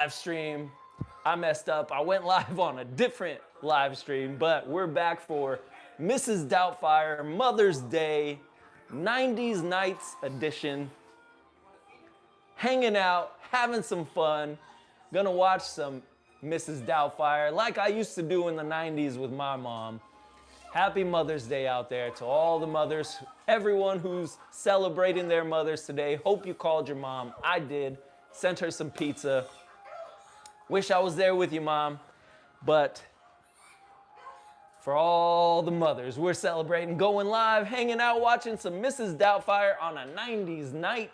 live stream. I messed up. I went live on a different live stream, but we're back for Mrs. Doubtfire Mother's Day 90's Nights edition. Hanging out, having some fun. Gonna watch some Mrs. Doubtfire like I used to do in the 90's with my mom. Happy Mother's Day out there to all the mothers, everyone who's celebrating their mothers today. Hope you called your mom. I did. Sent her some pizza. Wish I was there with you, Mom. But for all the mothers, we're celebrating, going live, hanging out, watching some Mrs. Doubtfire on a 90's night.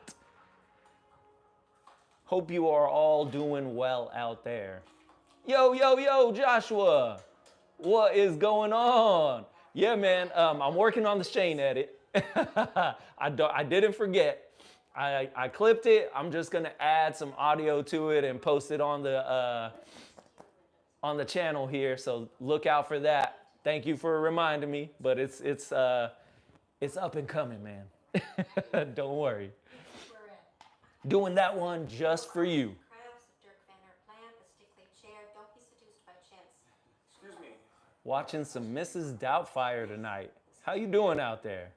Hope you are all doing well out there. Yo, yo, yo, Joshua. What is going on? Yeah, man, I'm working on the Shane edit. I didn't forget. I clipped it. I'm just gonna add some audio to it and post it on the channel here. So look out for that. Thank you for reminding me, but it's up and coming, man. Don't worry. Doing that one just for you. Watching some Mrs. Doubtfire tonight. How you doing out there?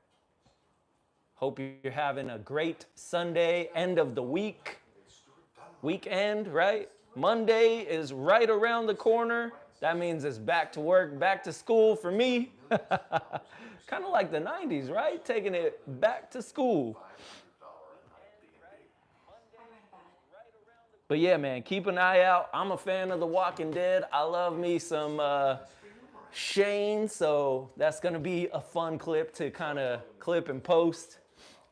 Hope you're having a great Sunday, end of the weekend, right? Monday is right around the corner. That means it's back to work, back to school for me. Kind of like the 90's, right? Taking it back to school. But yeah, man, keep an eye out. I'm a fan of The Walking Dead. I love me some Shane, so that's gonna be a fun clip to kind of clip and post.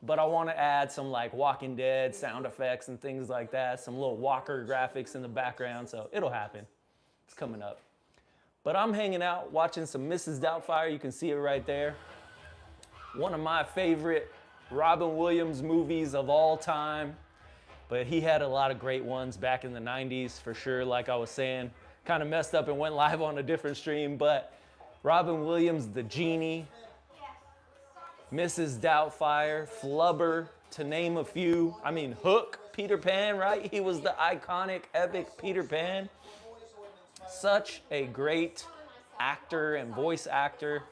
But I want to add some like Walking Dead sound effects and things like that, some little Walker graphics in the background, so it'll happen. It's coming up. But I'm hanging out, watching some Mrs. Doubtfire. You can see it right there. One of my favorite Robin Williams movies of all time. But he had a lot of great ones back in the 90's for sure, like I was saying. Kind of messed up and went live on a different stream, but Robin Williams, the genie, Mrs. Doubtfire, Flubber, to name a few. I mean, Hook, Peter Pan, right? He was the iconic, epic Peter Pan. Such a great actor and voice actor,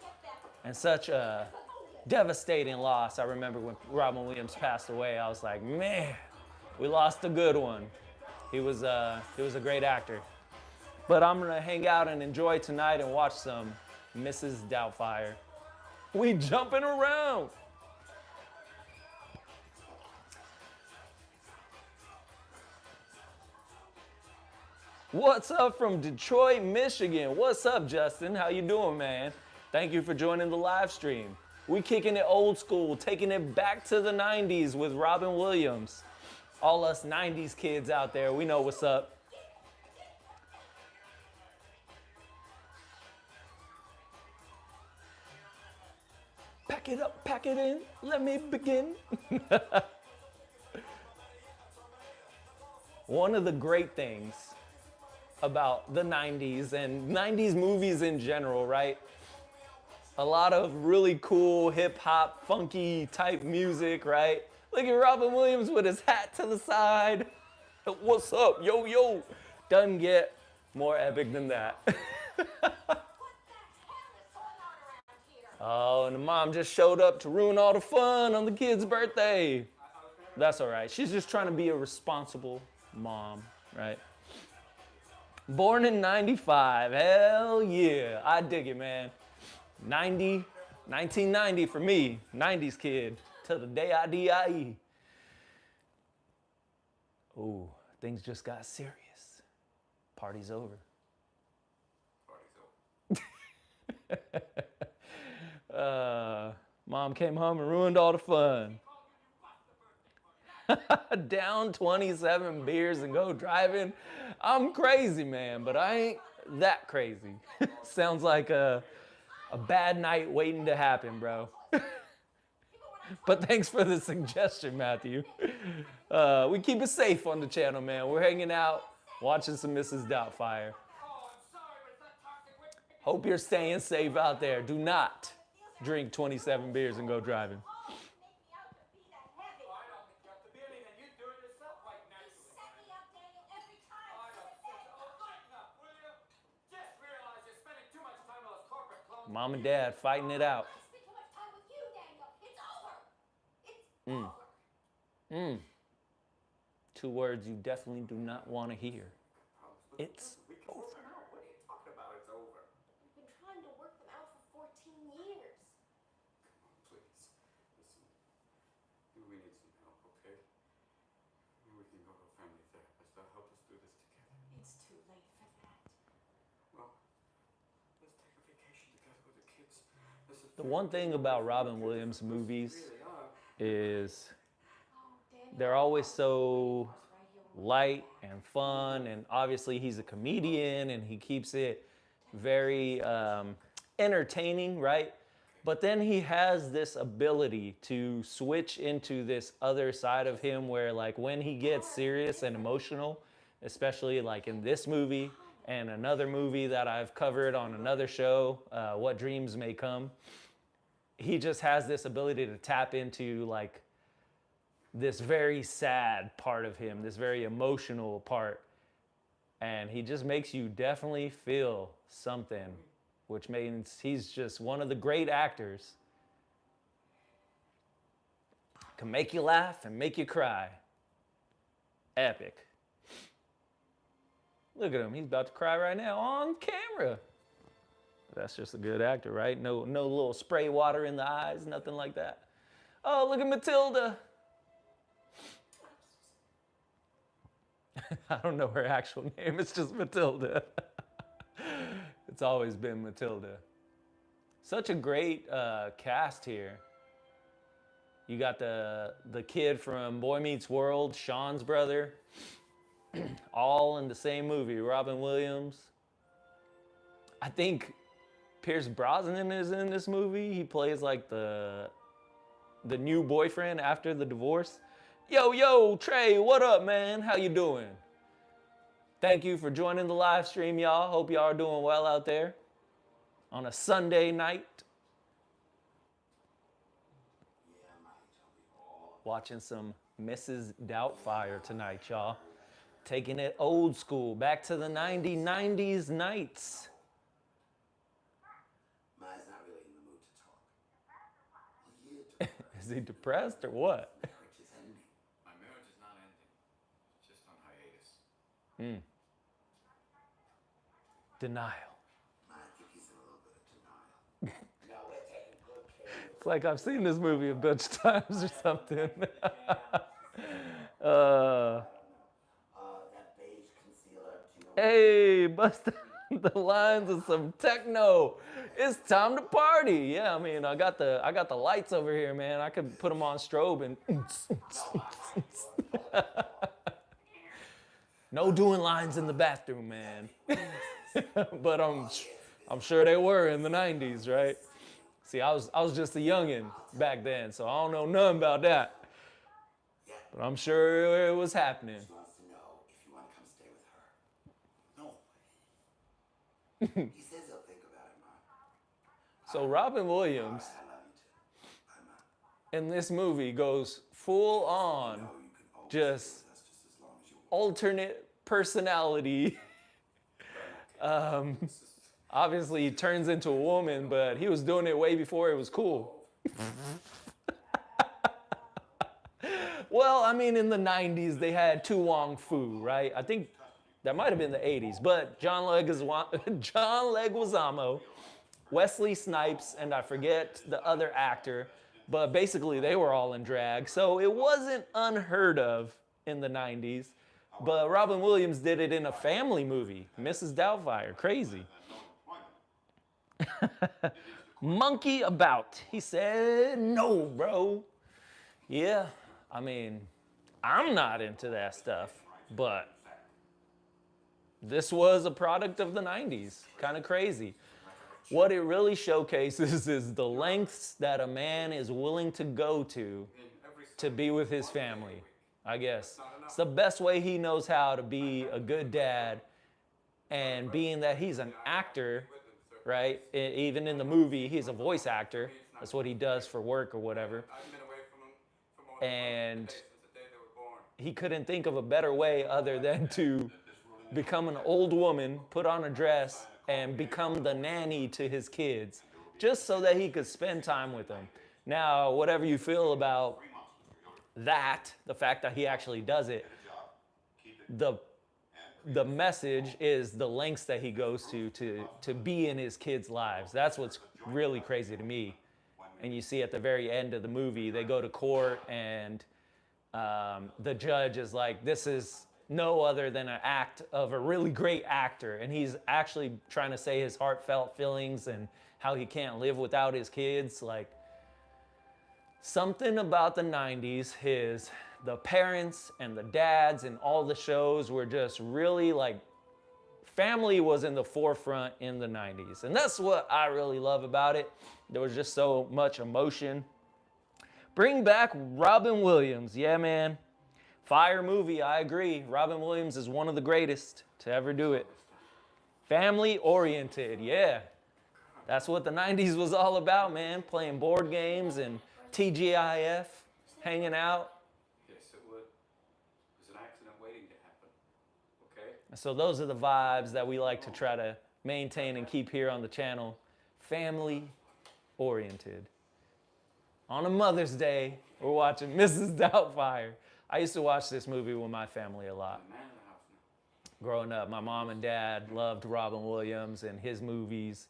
and such a devastating loss. I remember when Robin Williams passed away, I was like, man, we lost a good one. He was a great actor. But I'm gonna hang out and enjoy tonight and watch some Mrs. Doubtfire. We jumping around. What's up from Detroit, Michigan? What's up, Justin? How you doing, man? Thank you for joining the live stream. We kicking it old school, taking it back to the 90's with Robin Williams. All us 90's kids out there, we know what's up. Pack it up, pack it in, let me begin. One of the great things about the 90's and 90's movies in general, right? A lot of really cool hip hop, funky type music, right? Look at Robin Williams with his hat to the side. What's up, yo, yo? Doesn't get more epic than that. Oh, and the mom just showed up to ruin all the fun on the kid's birthday. That's all right. She's just trying to be a responsible mom, right? Born in 95. Hell yeah. I dig it, man. 1990 for me. 90's kid. Till the day I die. Ooh, things just got serious. Party's over. Mom came home and ruined all the fun. Down 27 beers and go driving. I'm crazy, man, but I ain't that crazy. Sounds like a bad night waiting to happen, bro. But thanks for the suggestion, Matthew. We keep it safe on the channel, man. We're hanging out, watching some Mrs. Doubtfire. Hope you're staying safe out there. Do not drink 27 beers and go driving. Mom and dad fighting it out. I spent too much time with you, Daniel. It's over. It's Mm. over. Mm. Two words you definitely do not want to hear. It's We can work them out. What are you talking about? It's over. We've been trying to work them out for 14 years. Come on, please. Listen. We need some help, okay? Maybe we can go to a family therapist. They'll help us do this together. It's too late for that. Well, let's take a vacation together with the kids. the one thing about Robin Williams movies is they're always so light and fun, and obviously he's a comedian and he keeps it very entertaining, right? But then he has this ability to switch into this other side of him where, like, when he gets serious and emotional, especially like in this movie and another movie that I've covered on another show, What Dreams May Come, he just has this ability to tap into like this very sad part of him, this very emotional part. And he just makes you definitely feel something, which means he's just one of the great actors. Can make you laugh and make you cry. Epic. Look at him, he's about to cry right now on camera. That's just a good actor, right? No little spray water in the eyes, nothing like that. Oh, look at Matilda. I don't know her actual name, it's just Matilda. It's always been Matilda. Such a great cast here. You got the kid from Boy Meets World, Sean's brother, all in the same movie. Robin Williams. I think Pierce Brosnan is in this movie. He plays like the new boyfriend after the divorce. Yo, Trey, what up, man? How you doing? Thank you for joining the live stream, y'all. Hope y'all are doing well out there on a Sunday night. Watching some Mrs. Doubtfire tonight, y'all. Taking it old school, back to the 90's nights. Ma's not really in the mood to talk. Well, Is he depressed or what? marriage is ending. My marriage is not ending. It's just on hiatus. Denial. Ma, I think he's in a little bit of denial. No, we're taking good care of It's like I've seen this movie a bunch of times or something. that beige concealer. Do you know Hey, bust the lines of some techno. It's time to party. Yeah, I mean, I got the lights over here, man. I could put them on strobe and. No doing lines in the bathroom, man. But I'm sure they were in the 90's, right? See, I was just a youngin' back then, so I don't know nothing about that. But I'm sure it was happening. He wants to know if you want to come stay with her. No. He says he'll think about it, Ma. So Robin Williams I love you too. Bye, Ma. in this movie goes full on No, you can always just stay with us just as long as you want. alternate personality. Obviously he turns into a woman, but he was doing it way before it was cool. Well, I mean, in the 90's, they had Tu Wong Fu, right? I think that might have been the 80's, but John Leguizamo, Wesley Snipes, and I forget the other actor, but basically they were all in drag, so it wasn't unheard of in the 90's. But Robin Williams did it in a family movie, Mrs. Doubtfire. Crazy. Monkey about. He said, no, bro. Yeah, I mean, I'm not into that stuff, but this was a product of the 90's. Kind of crazy. What it really showcases is the lengths that a man is willing to go to be with his family, I guess. It's the best way he knows how to be a good dad, and being that he's an actor, right? Even in the movie, he's a voice actor. That's what he does for work or whatever. I've been away from them for more than And 100 days since the day they were born. he couldn't think of a better way other than to become an old woman, put on a dress, and become the nanny to his kids. just so that he could spend time with them. Now, whatever you feel about that, the fact that he actually does it, the message is the lengths that he goes to be in his kids' lives. That's what's really crazy to me. And you see at the very end of the movie, they go to court and the judge is like, this is no other than an act of a really great actor. And he's actually trying to say his heartfelt feelings and how he can't live without his kids. Like, something about the 90s, the parents and the dads and all the shows were just really like, family was in the forefront in the 90s. And that's what I really love about it. There was just so much emotion. Bring back Robin Williams. Yeah, man. Fire movie, I agree. Robin Williams is one of the greatest to ever do it. Family oriented, yeah. That's what the 90s was all about, man. Playing board games and TGIF, hanging out. Yes, it would. It was an accident waiting to happen. Okay? So those are the vibes that we like to try to maintain and keep here on the channel. Family oriented. On a Mother's Day, we're watching Mrs. Doubtfire. I used to watch this movie with my family a lot. The man in the house now. Growing up, my mom and dad loved Robin Williams and his movies.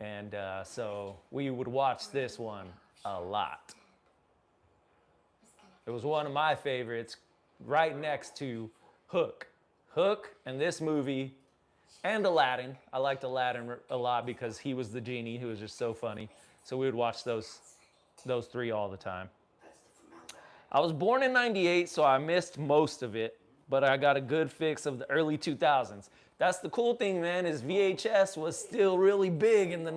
And so we would watch this one a lot. It was one of my favorites, right next to Hook. Hook and this movie and Aladdin. I liked Aladdin a lot because he was the genie who was just so funny. So we would watch those three all the time. I was born in 98, so I missed most of it, but I got a good fix of the early 2000s. That's the cool thing, man, is VHS was still really big in the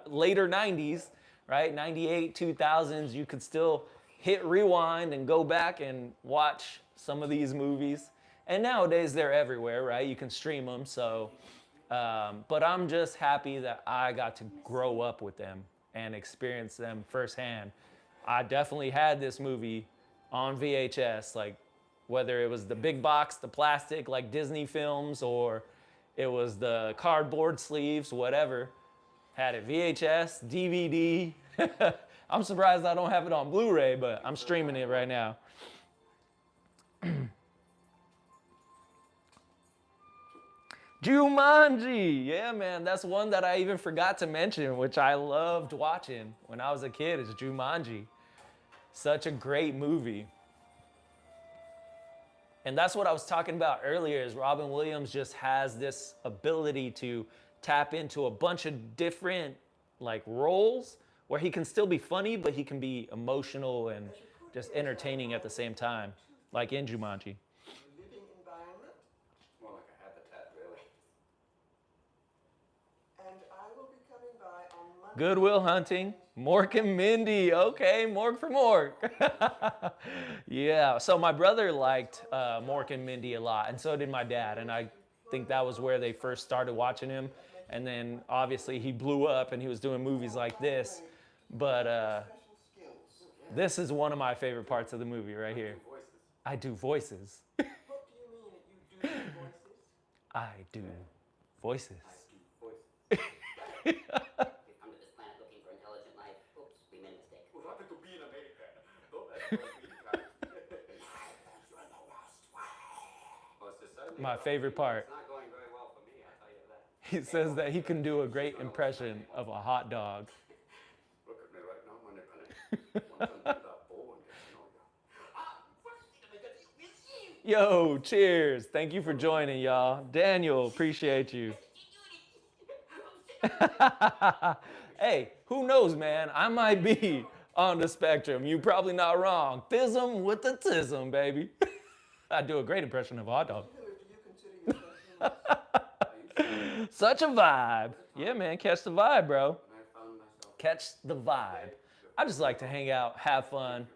later 90s, right? 98, 2000s, you could still hit rewind and go back and watch some of these movies. And nowadays they're everywhere, right? You can stream them, so. But I'm just happy that I got to grow up with them and experience them firsthand. I definitely had this movie on VHS, like whether it was the big box, the plastic, like Disney films, or it was the cardboard sleeves, whatever. Had it VHS, DVD. I'm surprised I don't have it on Blu-ray, but I'm streaming it right now. Jumanji, yeah, man, that's one that I even forgot to mention, which I loved watching when I was a kid, is Jumanji. Such a great movie. And that's what I was talking about earlier, is Robin Williams just has this ability to tap into a bunch of different like roles where he can still be funny, but he can be emotional and just entertaining at the same time, like in Jumanji. Living environment, More like a habitat, really. and I will be coming by on Monday. Good Will Hunting, Mork and Mindy. Okay, Mork for Mork. Yeah, so my brother liked Mork and Mindy a lot, and so did my dad. And I think that was where they first started watching him. And then obviously he blew up and he was doing movies like this. But this is one of my favorite parts of the movie right here. I do voices. What do you mean that you do voices? I do voices. We've come to this planet looking for intelligent life. Oops, we made a mistake. What happened to being American? Oh, that's what we got. Well, it's decidedly My not- favorite part. It's not going very well for me, I'll tell you that. He says that he can do a great impression of a hot dog. Look at me right now, money penny. Once I'm done that bowl and get to know you. First thing I'm gonna do is you. Yo, cheers. Thank you for joining, y'all. Daniel, appreciate you. Hey, who knows, man? I might be on the spectrum. You're probably not wrong. Thism with the tism, baby. I do a great impression of a hot dog. Hillary, do you consider yourself human? Such a vibe. Yeah, man, catch the vibe, bro. And I found myself Catch the vibe. I just like to hang out, have fun.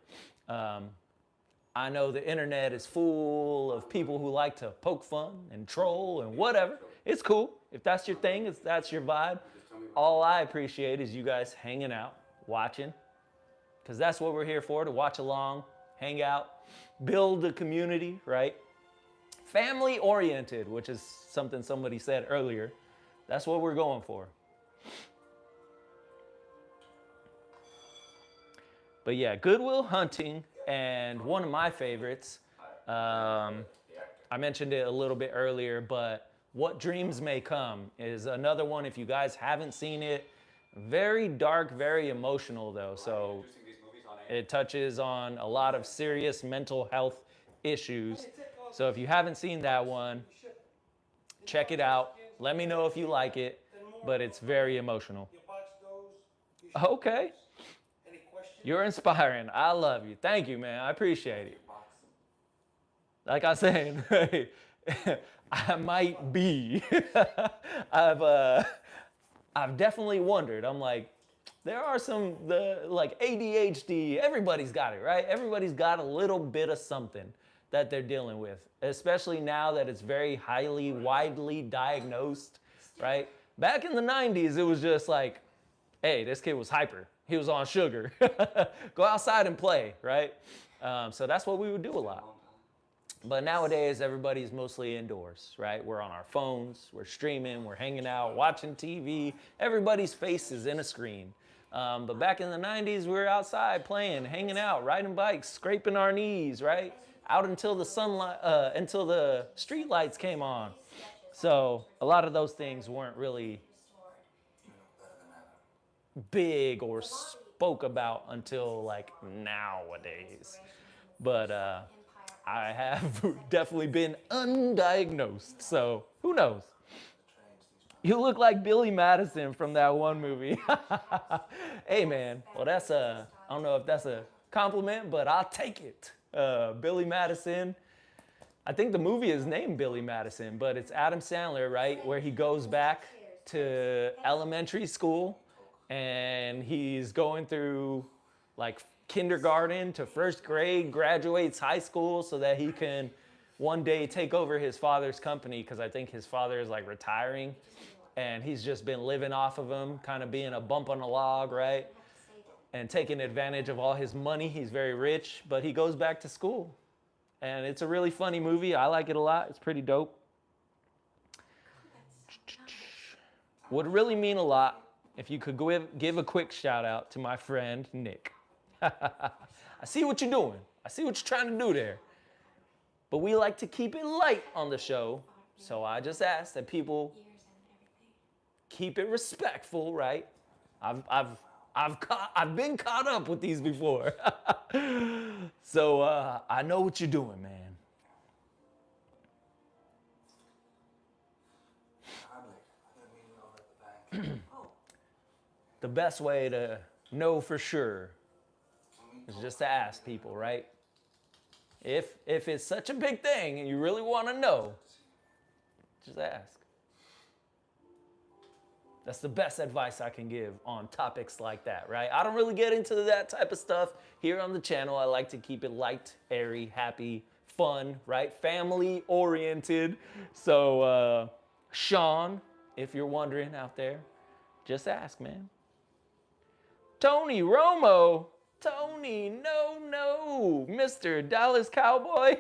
I know the internet is full of people who like to poke fun and troll and whatever. It's cool. If that's your thing, if that's your vibe, all I appreciate is you guys hanging out, watching, because that's what we're here for, to watch along, hang out, build a community, right? Family oriented, which is something somebody said earlier. That's what we're going for. But yeah, Good Will Hunting, and one of my favorites, I mentioned it a little bit earlier, but What Dreams May Come is another one. If you guys haven't seen it, very dark, very emotional though. So it touches on a lot of serious mental health issues. So if you haven't seen that one, check it out. Let me know if you like it, but it's very emotional. Okay. You're inspiring. I love you. Thank you, man. I appreciate it. Like I said, I might be. I've definitely wondered. I'm like, there are some like ADHD. Everybody's got it, right? Everybody's got a little bit of something that they're dealing with, especially now that it's very highly, widely diagnosed, right? Back in the 90's, it was just like, hey, this kid was hyper. He was on sugar. Go outside and play, right? So that's what we would do a lot. But nowadays, everybody's mostly indoors, right? We're on our phones, we're streaming, we're hanging out, watching TV. Everybody's face is in a screen. But back in the 90's, we were outside playing, hanging out, riding bikes, scraping our knees, right? Out until the sunlight, until the street lights came on. So a lot of those things weren't really big or spoke about until like nowadays. But I have definitely been undiagnosed, so who knows? You look like Billy Madison from that one movie. Hey man, well that's I don't know if that's a compliment, but I'll take it. Billy Madison. I think the movie is named Billy Madison, but it's Adam Sandler, right? Where he goes back to elementary school and he's going through like kindergarten to first grade, graduates high school so that he can one day take over his father's company, because I think his father is like retiring and he's just been living off of him, kind of being a bump on a log, right? And taking advantage of all his money. He's very rich, but he goes back to school. And it's a really funny movie. I like it a lot. It's pretty dope. Would really mean a lot if you could give a quick shout out to my friend Nick. I see what you're doing. I see what you're trying to do there. But we like to keep it light on the show. So I just ask that people keep it respectful, right? I've been caught up with these before. So I know what you're doing, man. The best way to know for sure is just to ask people, right? If it's such a big thing and you really want to know, just ask. That's the best advice I can give on topics like that, right? I don't really get into that type of stuff here on the channel. I like to keep it light, airy, happy, fun, right? Family oriented. So, Sean, if you're wondering out there, just ask, man. Tony Romo. Tony, no, Mr. Dallas Cowboy.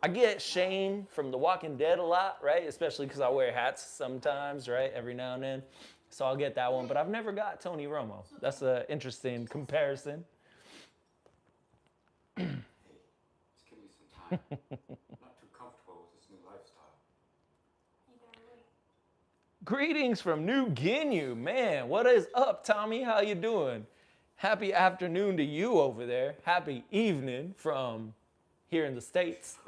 I get Shane from The Walking Dead a lot, right? Especially because I wear hats sometimes, right? Every now and then. So I'll get that one, but I've never got Tony Romo. That's an interesting comparison. Just give me some time. Not too comfortable with this new lifestyle. Greetings from New Guinea. Man, what is up, Tommy? How you doing? Happy afternoon to you over there. Happy evening from here in the States.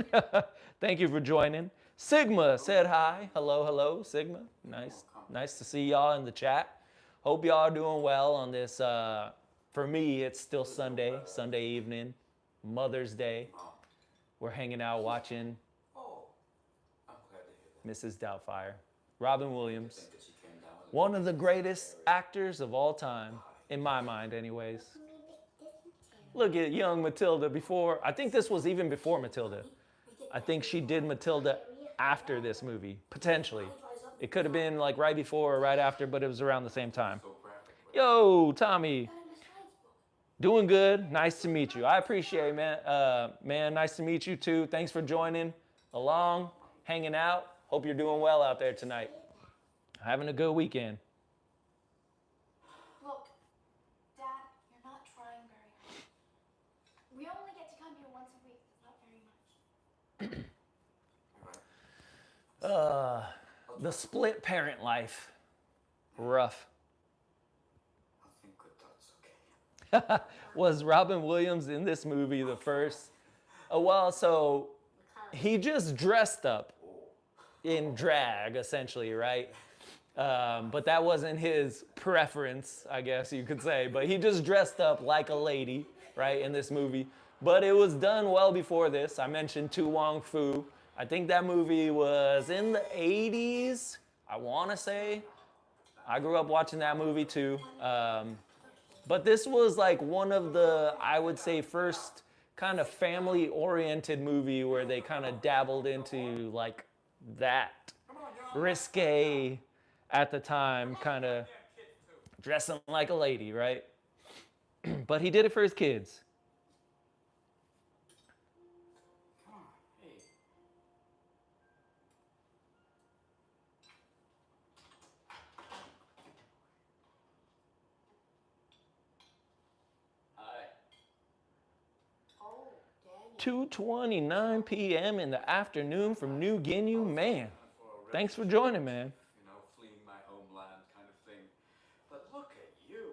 Thank you for joining. Sigma said hi. Hello, Sigma. Nice to see y'all in the chat. Hope y'all are doing well on this. For me, it's still Sunday evening, Mother's Day. We're hanging out watching I'm glad to hear that. Mrs. Doubtfire. Robin Williams, one of the greatest actors of all time, in my mind anyways. Look at young Matilda before, I think this was even before Matilda. I think she did Matilda after this movie, potentially. It could have been like right before or right after, but it was around the same time. Yo, Tommy. Doing good, nice to meet you. I appreciate it, man. Man, nice to meet you too. Thanks for joining along, hanging out. Hope you're doing well out there tonight. Having a good weekend. Look, Dad, you're not trying very hard. We only get to come here once a week. It's not very much. The split parent life. Rough. I'll think good thoughts, okay? Was Robin Williams in this movie the first? Well, so he just dressed up in drag, essentially, right? But that wasn't his preference, I guess you could say. But he just dressed up like a lady, right, in this movie. But it was done well before this. I mentioned Tu Wong Fu. I think that movie was in the 80s, I want to say. I grew up watching that movie too. But this was like one of the, I would say, first kind of family-oriented movie where they kind of dabbled into like that risque at the time, kind of dressing like a lady, right? But he did it for his kids. Come on, hey. Hi. Oh, Daniel. 2:29 p.m. in the afternoon from New Guinea, man. Thanks for joining, man. You know, fleeing my homeland kind of thing. But look at you.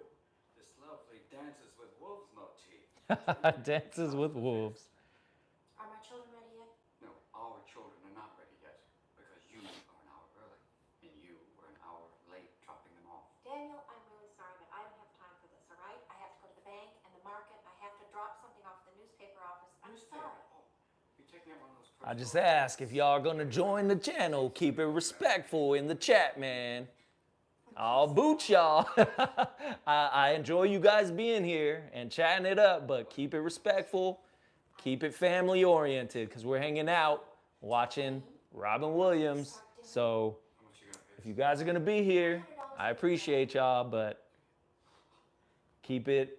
This lovely Dances with Wolves motif. Dances with Wolves. Are my children ready yet? No, our children are not ready yet. Because you are an hour early. And you were an hour late dropping them off. Daniel, I'm really sorry, but I don't have time for this, all right? I have to go to the bank and the market. I have to drop something off at the newspaper office. I'm sorry. You're taking out one of those I just ask if y'all gonna join the channel. Keep it respectful in the chat, man. I'll boot y'all. I enjoy you guys being here and chatting it up, but keep it respectful. Keep it family oriented because we're hanging out watching Robin Williams. So if you guys are gonna be here, I appreciate y'all, but keep it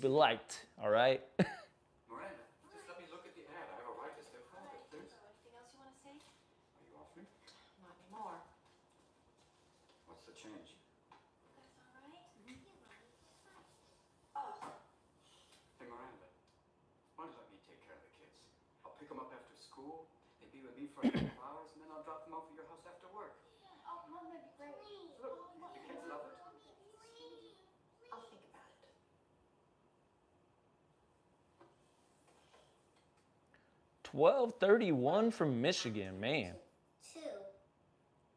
light, all right? Miranda, just let me look at the ad. I have a right to step forward, please. Anything else you want to say? Are you off me? Not anymore. What's the change? That's all right. Oh, Hey, Miranda, why don't you let me take care of the kids? I'll pick them up after school. They be with me for a couple of hours, and then I'll drop them off at your house after work. oh, Mom, that'd be great. Look, the kids love it. I'll think about it. 12:31 from Michigan, man. 2.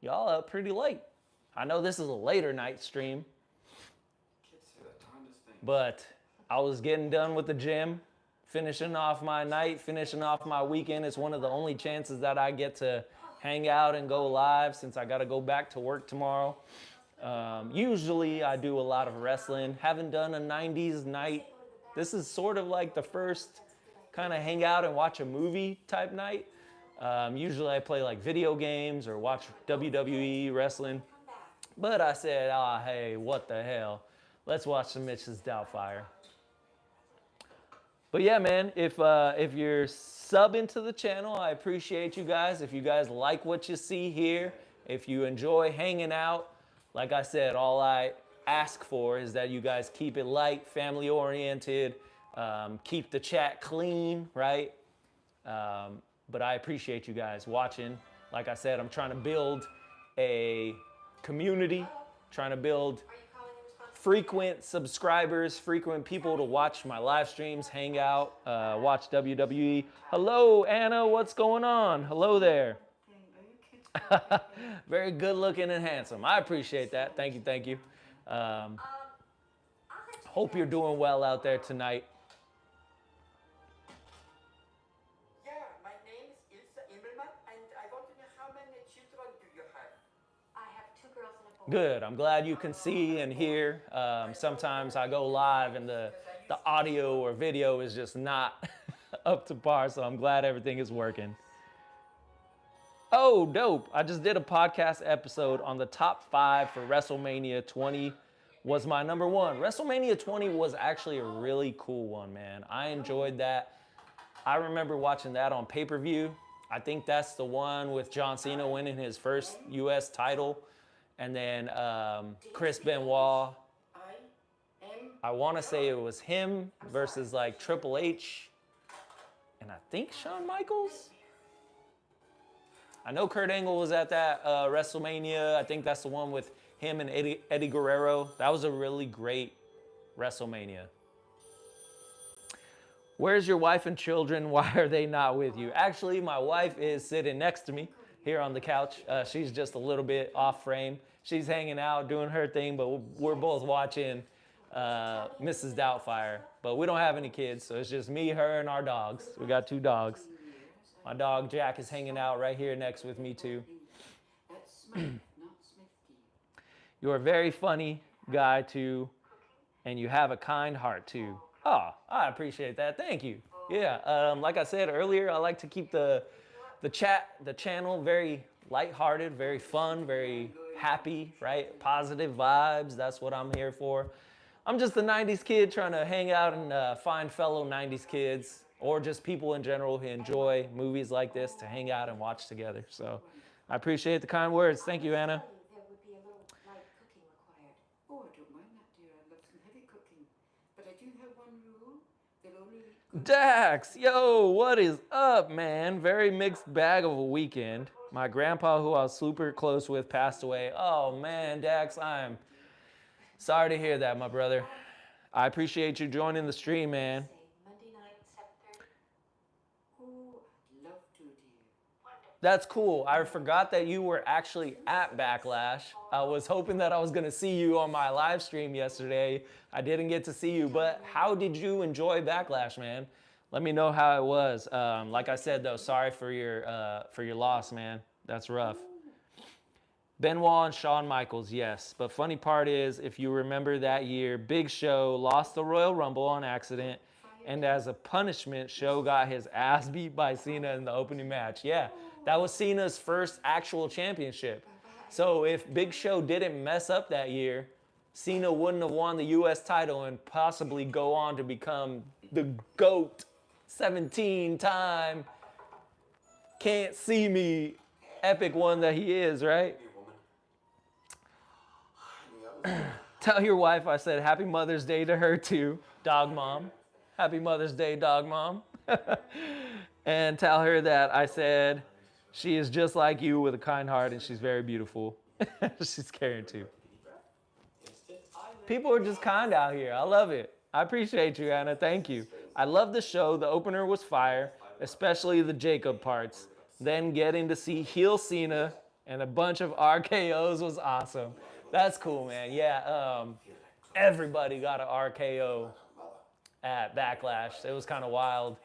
Y'all up pretty late. I know this is a later night stream, Kids say the darndest thing. but I was getting done with the gym, finishing off my night, finishing off my weekend. It's one of the only chances that I get to hang out and go live since I got to go back to work tomorrow. Usually I do a lot of wrestling. Haven't done a 90s night. This is sort of like the first kind of hang out and watch a movie type night. Usually I play like video games or watch WWE wrestling. But I said, hey, what the hell? Let's watch some Mrs. Doubtfire. But yeah, man, if you're subbing to the channel, I appreciate you guys. If you guys like what you see here, if you enjoy hanging out, like I said, all I ask for is that you guys keep it light, family oriented, keep the chat clean, right? But I appreciate you guys watching. Like I said, I'm trying to build a community, trying to build frequent subscribers, frequent people to watch my live streams, hang out, watch WWE. Hello, Anna, what's going on? Hello there. Very good looking and handsome. I appreciate that. Thank you, thank you. Hope you're doing well out there tonight. Yeah, my name is Ilse Immelmann, and I want to know how many children do you have? I have 2 girls and a boy. Good. I'm glad you can see and hear. Sometimes I go live and the audio or video is just not up to par, so I'm glad everything is working. Oh, dope. I just did a podcast episode on the top 5 for WrestleMania 20 was my number 1. WrestleMania 20 was actually a really cool one, man. I enjoyed that. I remember watching that on pay-per-view. I think that's the one with John Cena winning his first U.S. title. and then Chris Benoit. I am I want to say it was him versus like Triple H, and I think Shawn Michaels. I know Kurt Angle was at that WrestleMania. I think that's the one with him and Eddie Guerrero. That was a really great WrestleMania. Where's your wife and children? Why are they not with you? Actually, my wife is sitting next to me here on the couch. She's just a little bit off frame. She's hanging out, doing her thing, but we're both watching Mrs. Doubtfire. But we don't have any kids, so it's just me, her, and our dogs. We got 2 dogs. My dog Jack is hanging out right here next with me too. That's Smith, not Smithty. You're a very funny guy too, and you have a kind heart too. Oh, I appreciate that. Thank you. Yeah, like I said earlier, I like to keep the channel very lighthearted, very fun, very happy, right? Positive vibes. That's what I'm here for. I'm just a 90s kid trying to hang out and find fellow 90s kids, or just people in general who enjoy movies like this to hang out and watch together. So I appreciate the kind words. Thank you, Anna. There would be a little light cooking required. Oh, I don't mind that, dear. I love some heavy cooking. But I do have one rule. They'll only eat Dax, yo, what is up, man? Very mixed bag of a weekend. My grandpa, who I was super close with, passed away. Oh, man, Dax, I'm sorry to hear that, my brother. I appreciate you joining the stream, man. Monday night, 7:30. Oh, I'd love to, dear. That's cool. I forgot that you were actually at Backlash. I was hoping that I was going to see you on my live stream yesterday. I didn't get to see you, but how did you enjoy Backlash, man? Let me know how it was. Like I said, though, sorry for your loss, man. That's rough. Benoit and Shawn Michaels, yes. But funny part is, if you remember that year, Big Show lost the Royal Rumble on accident, and as a punishment, Show got his ass beat by Cena in the opening match. Yeah, that was Cena's first actual championship. So if Big Show didn't mess up that year, Cena wouldn't have won the U.S. title and possibly go on to become the GOAT, 17-time, can't see me, epic one that he is, right? Tell your wife I said happy Mother's Day to her too, dog mom. Happy Mother's Day, dog mom. And tell her that I said she is just like you with a kind heart and she's very beautiful. She's caring too. People are just kind out here. I love it. I appreciate you, Anna. Thank you. I love the show. The opener was fire, especially the Jacob parts. Then getting to see heel Cena and a bunch of RKOs was awesome. That's cool, man. Yeah, everybody got an RKO at Backlash. It was kind of wild.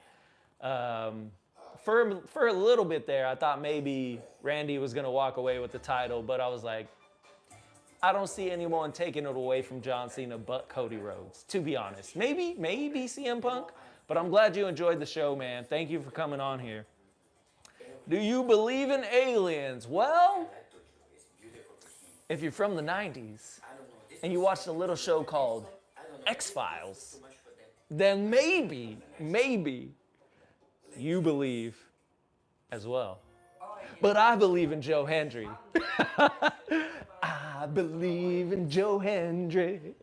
For a little bit there, I thought maybe Randy was going to walk away with the title, but I was like, I don't see anyone taking it away from John Cena but Cody Rhodes, to be honest. Maybe CM Punk, but I'm glad you enjoyed the show, man. Thank you for coming on here. Do you believe in aliens? Well, if you're from the 90s and you watched a little show called X-Files, then maybe you believe as well. But I believe in Joe Hendry. I believe in Joe Hendry.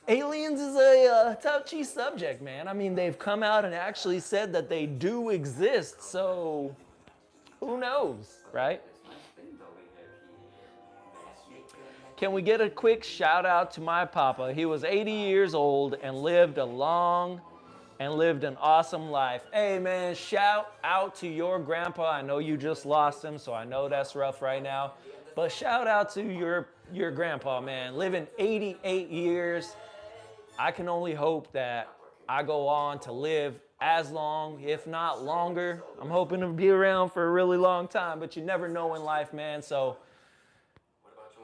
Aliens is a touchy subject, man. I mean, they've come out and actually said that they do exist, so who knows, right? Can we get a quick shout out to my papa? He was 80 years old and lived an awesome life. Hey man, shout out to your grandpa. I know you just lost him, so I know that's rough right now. But shout out to your grandpa, man. Living 88 years. I can only hope that I go on to live as long, if not longer. I'm hoping to be around for a really long time, but you never know in life, man. So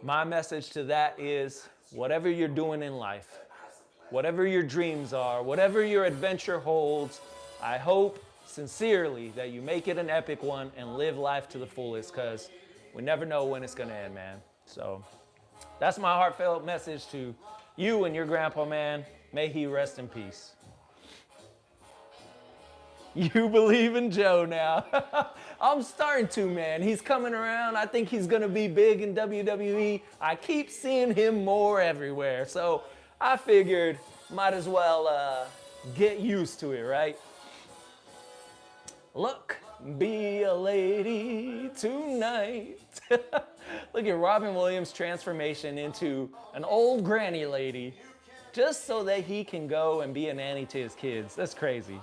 my message to that is, whatever you're doing in life, whatever your dreams are, whatever your adventure holds, I hope sincerely that you make it an epic one and live life to the fullest, because we never know when it's going to end, man. So that's my heartfelt message to you and your grandpa, man. May he rest in peace. You believe in Joe now. I'm starting to, man. He's coming around. I think he's going to be big in WWE. I keep seeing him more everywhere. So I figured might as well get used to it, right? Look, be a lady tonight. Look at Robin Williams' transformation into an old granny lady just so that he can go and be a nanny to his kids. That's crazy.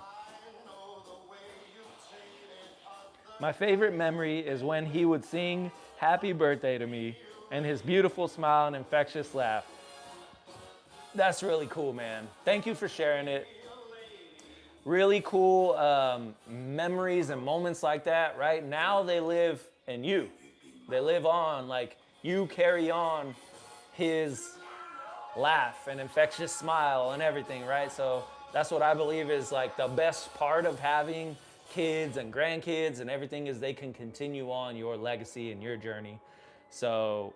My favorite memory is when he would sing happy birthday to me and his beautiful smile and infectious laugh. That's really cool, man. Thank you for sharing it. Really cool memories and moments like that, right? Now they live in you. They live on, like you carry on his laugh and infectious smile and everything, right? So that's what I believe is like the best part of having kids and grandkids and everything is they can continue on your legacy and your journey. So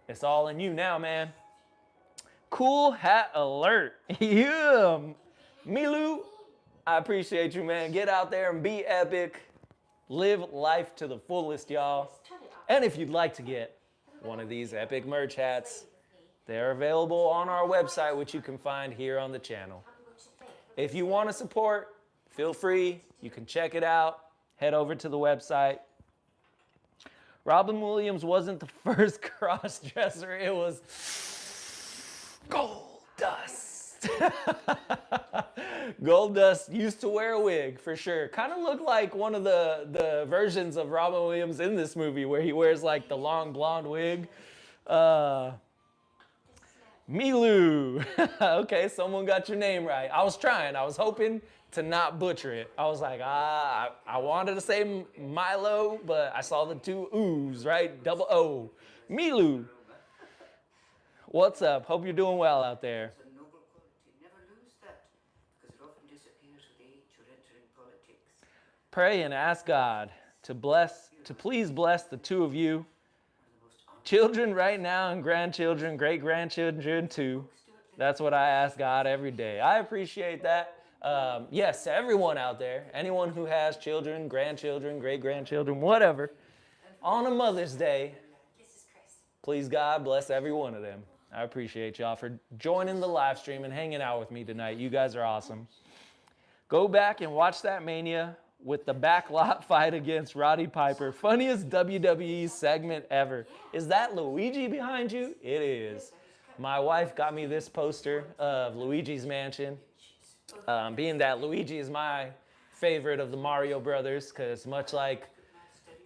it's all in you now, man. Cool hat alert. Yeah. Milu, I appreciate you, man. Get out there and be epic. Live life to the fullest, y'all. And if you'd like to get one of these epic merch hats, they're available on our website, which you can find here on the channel. If you want to support, feel free. You can check it out. Head over to the website. Robin Williams wasn't the first cross-dresser. It was Gold Dust. Gold Dust used to wear a wig, for sure. Kind of looked like one of the versions of Robin Williams in this movie where he wears like the long blonde wig. Milu. Okay, someone got your name right. I was trying. I was hoping to not butcher it. I was like, I wanted to say Milo, but I saw the two O's, right? Double O. Milu. What's up? Hope you're doing well out there. It's a noble quality. Never lose that, because it often disappears with age or entering politics. Pray and ask God to please bless the two of you. Children right now and grandchildren, great-grandchildren too. That's what I ask God every day. I appreciate that. Yes, everyone out there, anyone who has children, grandchildren, great-grandchildren, whatever, on a Mother's Day, please God bless every one of them. I appreciate y'all for joining the live stream and hanging out with me tonight. You guys are awesome. Go back and watch that Mania with the backlot fight against Roddy Piper. Funniest WWE segment ever. Is that Luigi behind you? It is. My wife got me this poster of Luigi's Mansion. Being that Luigi is my favorite of the Mario brothers, because much like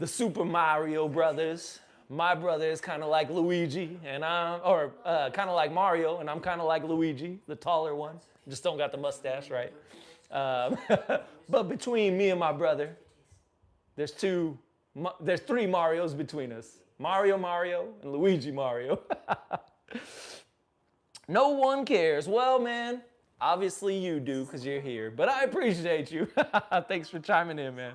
the Super Mario brothers, my brother is kind of like Luigi, and kind of like Mario, and I'm kind of like Luigi, the taller one. Just don't got the mustache, right? But between me and my brother, there's three Marios between us. Mario, and Luigi Mario. No one cares. Well, man, obviously you do because you're here, but I appreciate you. Thanks for chiming in, man.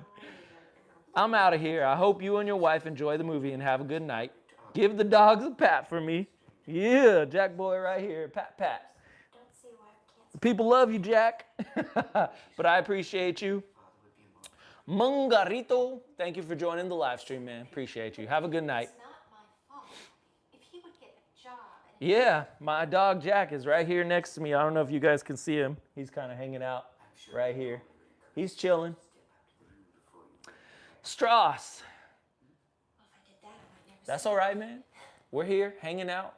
I'm out of here. I hope you and your wife enjoy the movie and have a good night. Give the dogs a pat for me. Yeah, Jack Boy right here. Pat, pat. Don't see why I can't. People love you, Jack. But I appreciate you. Mungarito, thank you for joining the live stream, man. Appreciate you. Have a good night. It's not my fault. If he would get a job and Yeah, my dog Jack is right here next to me. I don't know if you guys can see him. He's kind of hanging out right here. He's chilling. Strauss. well, if I did that, I might never That's see all right, man. We're here hanging out,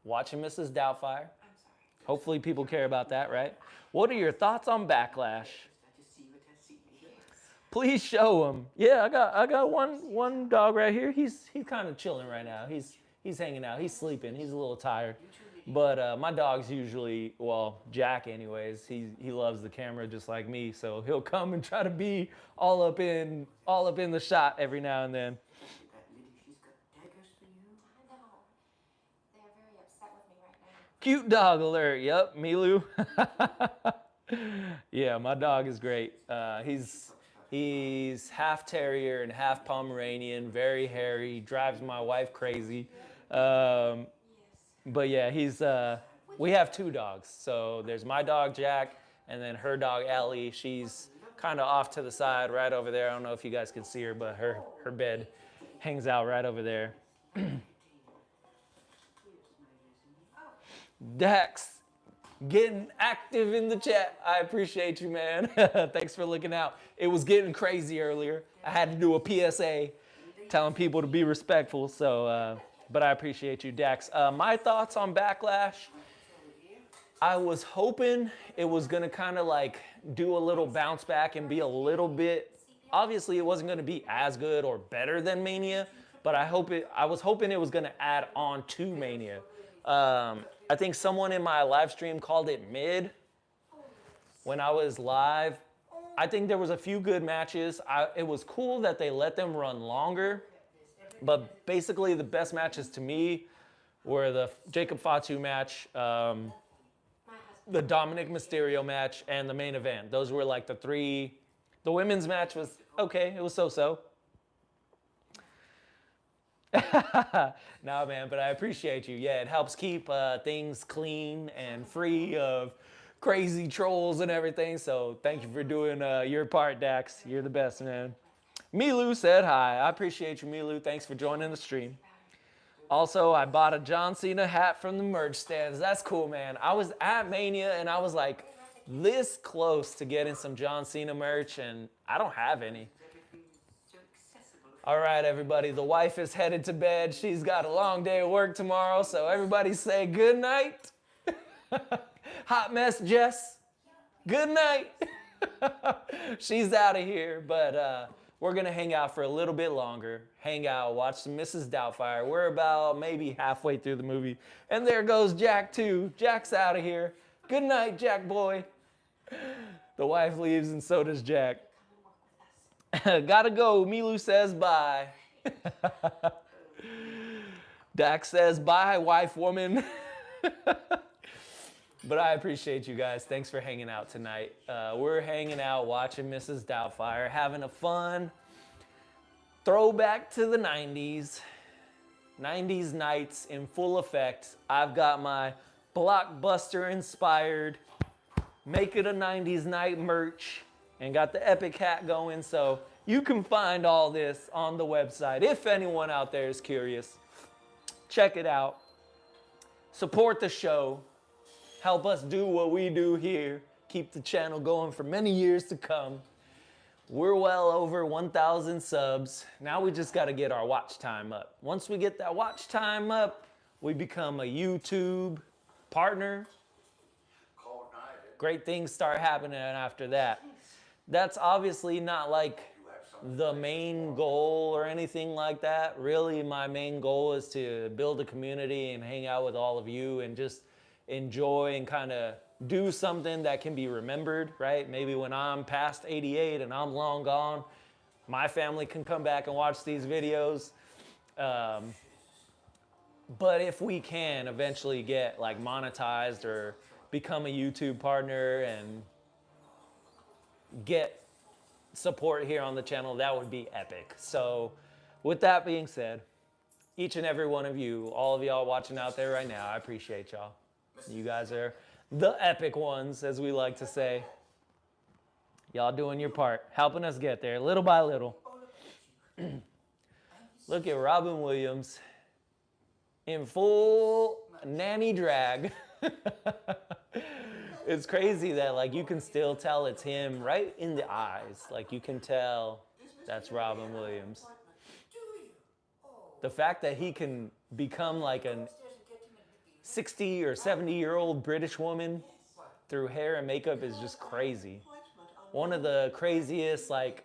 watching Mrs. Doubtfire. I'm sorry. Hopefully people care about that, right? What are your thoughts on Backlash? Please show him. Yeah, I got one dog right here. He's kind of chilling right now. He's hanging out. He's sleeping. He's a little tired. But my dog's usually, well, Jack anyways, he loves the camera just like me, so he'll come and try to be all up in the shot every now and then. That lady, she's got daggers for you. I know. They're very upset with me right now. Cute dog alert. Yep, Milu. Yeah, my dog is great. He's half terrier and half Pomeranian, very hairy, drives my wife crazy. But yeah, we have two dogs. So there's my dog Jack, and then her dog Ellie. She's kind of off to the side, right over there. I don't know if you guys can see her, but her bed hangs out right over there. Dax, getting active in the chat. I appreciate you, man. Thanks for looking out. It was getting crazy earlier. I had to do a PSA telling people to be respectful. So, but I appreciate you, Dax. My thoughts on Backlash. I was hoping it was gonna kind of like do a little bounce back and be a little bit. Obviously, it wasn't gonna be as good or better than Mania, but I was hoping it was gonna add on to Mania. I think someone in my live stream called it mid when I was live. I think there was a few good matches. It was cool that they let them run longer, but basically the best matches to me were the Jacob Fatu match, the Dominic Mysterio match, and the main event. Those were like the three. The women's match was okay. It was so-so. No, man, but I appreciate you. Yeah, it helps keep things clean and free of crazy trolls and everything. So thank you for doing your part, Dax. You're the best, man. Milu said hi. I appreciate you, Milu. Thanks for joining the stream. Also, I bought a John Cena hat from the merch stands. That's cool, man. I was at Mania and I was like this close to getting some John Cena merch, and I don't have any. All right, everybody. The wife is headed to bed. She's got a long day of work tomorrow, so everybody say good night. Hot mess, Jess. Good night. She's out of here, but we're going to hang out for a little bit longer. Hang out, watch some Mrs. Doubtfire. We're about maybe halfway through the movie. And there goes Jack, too. Jack's out of here. Good night, Jack boy. The wife leaves, and so does Jack. Gotta go. Milu says bye. Dax says bye, wife, woman. But I appreciate you guys. Thanks for hanging out tonight. We're hanging out, watching Mrs. Doubtfire, having a fun throwback to the 90s. 90s nights in full effect. I've got my blockbuster-inspired Make It a 90s Night merch and got the epic hat going. So you can find all this on the website if anyone out there is curious. Check it out. Support the show. Help us do what we do here. Keep the channel going for many years to come. We're well over 1,000 subs. Now we just got to get our watch time up. Once we get that watch time up, we become a YouTube partner. Great things start happening after that. That's obviously not like the main goal or anything like that. Really, my main goal is to build a community and hang out with all of you and just enjoy and kind of do something that can be remembered, right? Maybe when I'm past 88 and I'm long gone, my family can come back and watch these videos. But if we can eventually get like monetized or become a YouTube partner and get support here on the channel, that would be epic. So with that being said, each and every one of you, all of y'all watching out there right now, I appreciate y'all. You guys are the epic ones, as we like to say. Y'all doing your part, helping us get there little by little. Look at Robin Williams in full nanny drag. It's crazy that like you can still tell it's him right in the eyes. Like you can tell that's Robin Williams. The fact that he can become like a 60 or 70-year-old British woman through hair and makeup is just crazy. One of the craziest like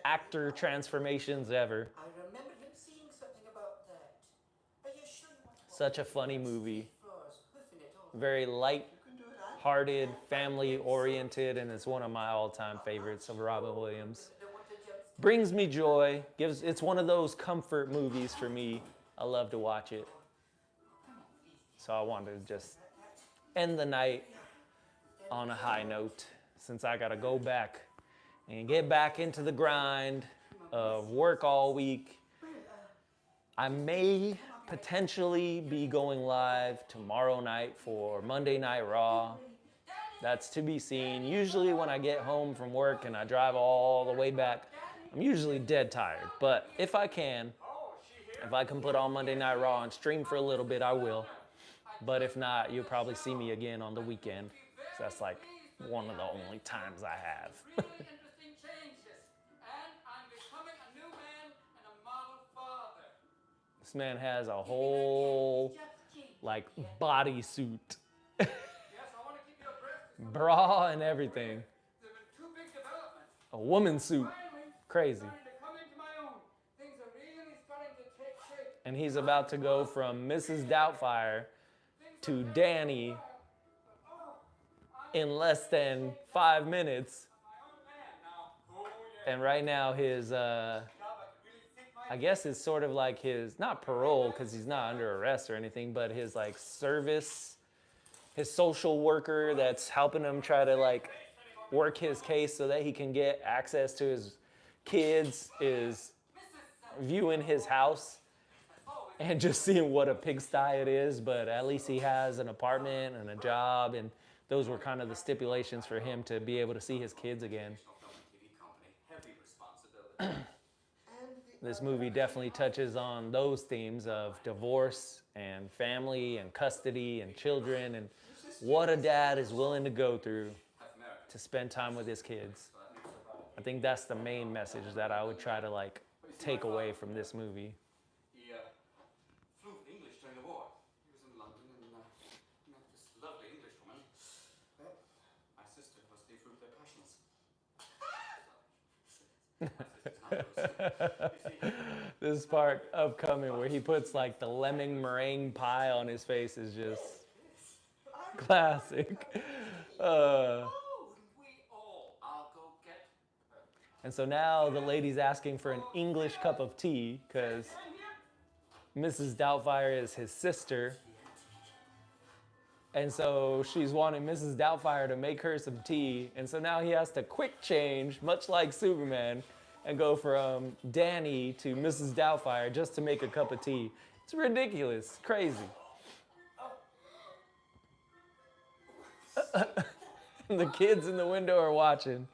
actor transformations ever. I remember him seeing something about that. Are you sure you want to Such a funny movie. Very light-hearted, family-oriented, and it's one of my all-time favorites of Robin Williams. Brings me joy. It's one of those comfort movies for me. I love to watch it. So I wanted to just end the night on a high note since I gotta go back and get back into the grind of work all week. I may potentially be going live tomorrow night for Monday Night Raw. That's to be seen. Usually when I get home from work and I drive all the way back, I'm usually dead tired. But if I can put on Monday Night Raw and stream for a little bit, I will. But if not, you'll probably see me again on the weekend. So that's like one of the only times I have. Really interesting changes. And I'm becoming a new man and a model father. This man has a whole like bodysuit, Yes, I want to keep you abreast. bra and everything. There've been two big developments. A woman's suit. Finally, Crazy. starting to come into my own. Things are really starting to take shape. And he's about to go from Mrs. Doubtfire to Danny in less than 5 minutes. My own man now. Oh, yeah. And right now his, I guess it's sort of like his, not parole because he's not under arrest or anything, but his like service, his social worker that's helping him try to like work his case so that he can get access to his kids is viewing his house and just seeing what a pigsty it is, but at least he has an apartment and a job, and those were kind of the stipulations for him to be able to see his kids again. Heavy responsibility. This movie definitely touches on those themes of divorce and family and custody and children and what a dad is willing to go through to spend time with his kids. I think that's the main message that I would try to like take away from this movie. He flew with English during the war. He was in London and met this lovely English woman. My sister was the fruit of their passions. This part upcoming where he puts like the lemon meringue pie on his face is just classic. We all. I'll go get her. And so now the lady's asking for an English cup of tea because Mrs. Doubtfire is his sister. And so she's wanting Mrs. Doubtfire to make her some tea. And so now he has to quick change, much like Superman, and go from Danny to Mrs. Doubtfire just to make a cup of tea. It's ridiculous, crazy. The kids in the window are watching.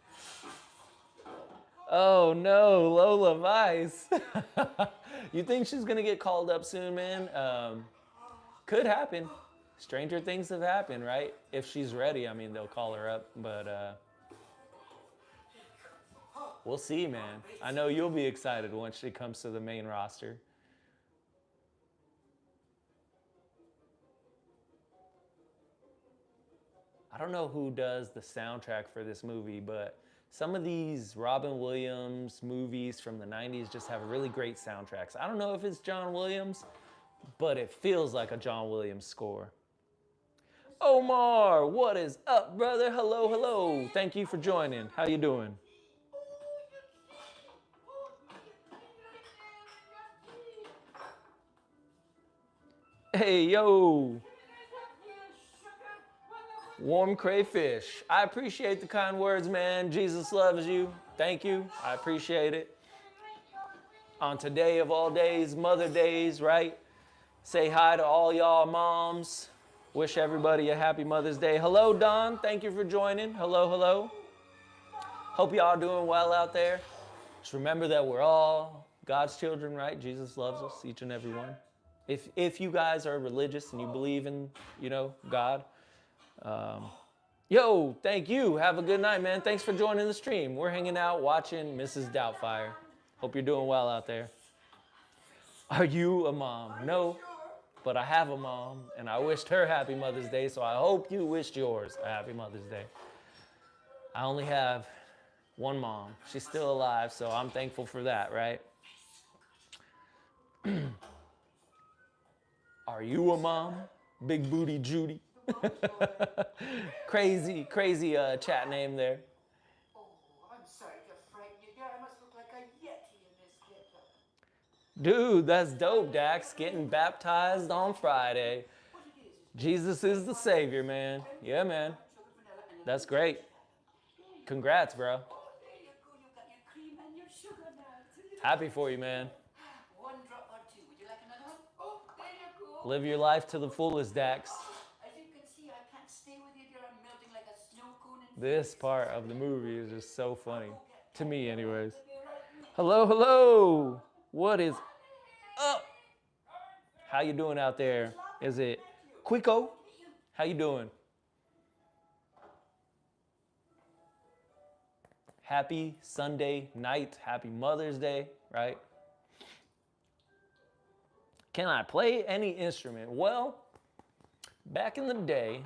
Oh no, Lola Vice. You think she's gonna get called up soon, man? Could happen. Stranger things have happened, right? If she's ready, I mean, they'll call her up, but we'll see, man. I know you'll be excited once she comes to the main roster. I don't know who does the soundtrack for this movie, but some of these Robin Williams movies from the 90s just have really great soundtracks. I don't know if it's John Williams, but it feels like a John Williams score. Omar, what is up, brother? Hello, hello. Thank you for joining. How you doing? Hey, yo. Warm crayfish. I appreciate the kind words, man. Jesus loves you. Thank you. I appreciate it. On today of all days, Mother Days, right? Say hi to all y'all moms. Wish everybody a happy Mother's Day. Hello, Don. Thank you for joining. Hello, hello. Hope y'all doing well out there. Just remember that we're all God's children, right? Jesus loves us, each and every one. If you guys are religious and you believe in, God, yo, thank you. Have a good night, man. Thanks for joining the stream. We're hanging out watching Mrs. Doubtfire. Hope you're doing well out there. Are you a mom? No, but I have a mom, and I wished her happy Mother's Day, so I hope you wished yours a happy Mother's Day. I only have one mom. She's still alive, so I'm thankful for that, right? Are you a mom? Big Booty Judy. crazy chat name there. Oh, I'm sorry to frighten you, dear. I must look like a yeti in this get-up. Dude, that's dope, Dax. Getting baptized on Friday. What it is Jesus is the Savior, man. Yeah, man. sugar, vanilla, and That's great. Congrats, bro. there you go. You've got your cream and your sugar now. Happy for you, man. One drop or two. Would you like another one? Oh, there you go. Live your life to the fullest, Dax. As you can see, I can't stay with you, dear. I'm melting like a snow This part of the movie is just so funny. To me, anyways. Hello, hello. What is up? How you doing out there? Is it Quico? How you doing? Happy Sunday night. Happy Mother's Day, right? Can I play any instrument? Well, back in the day,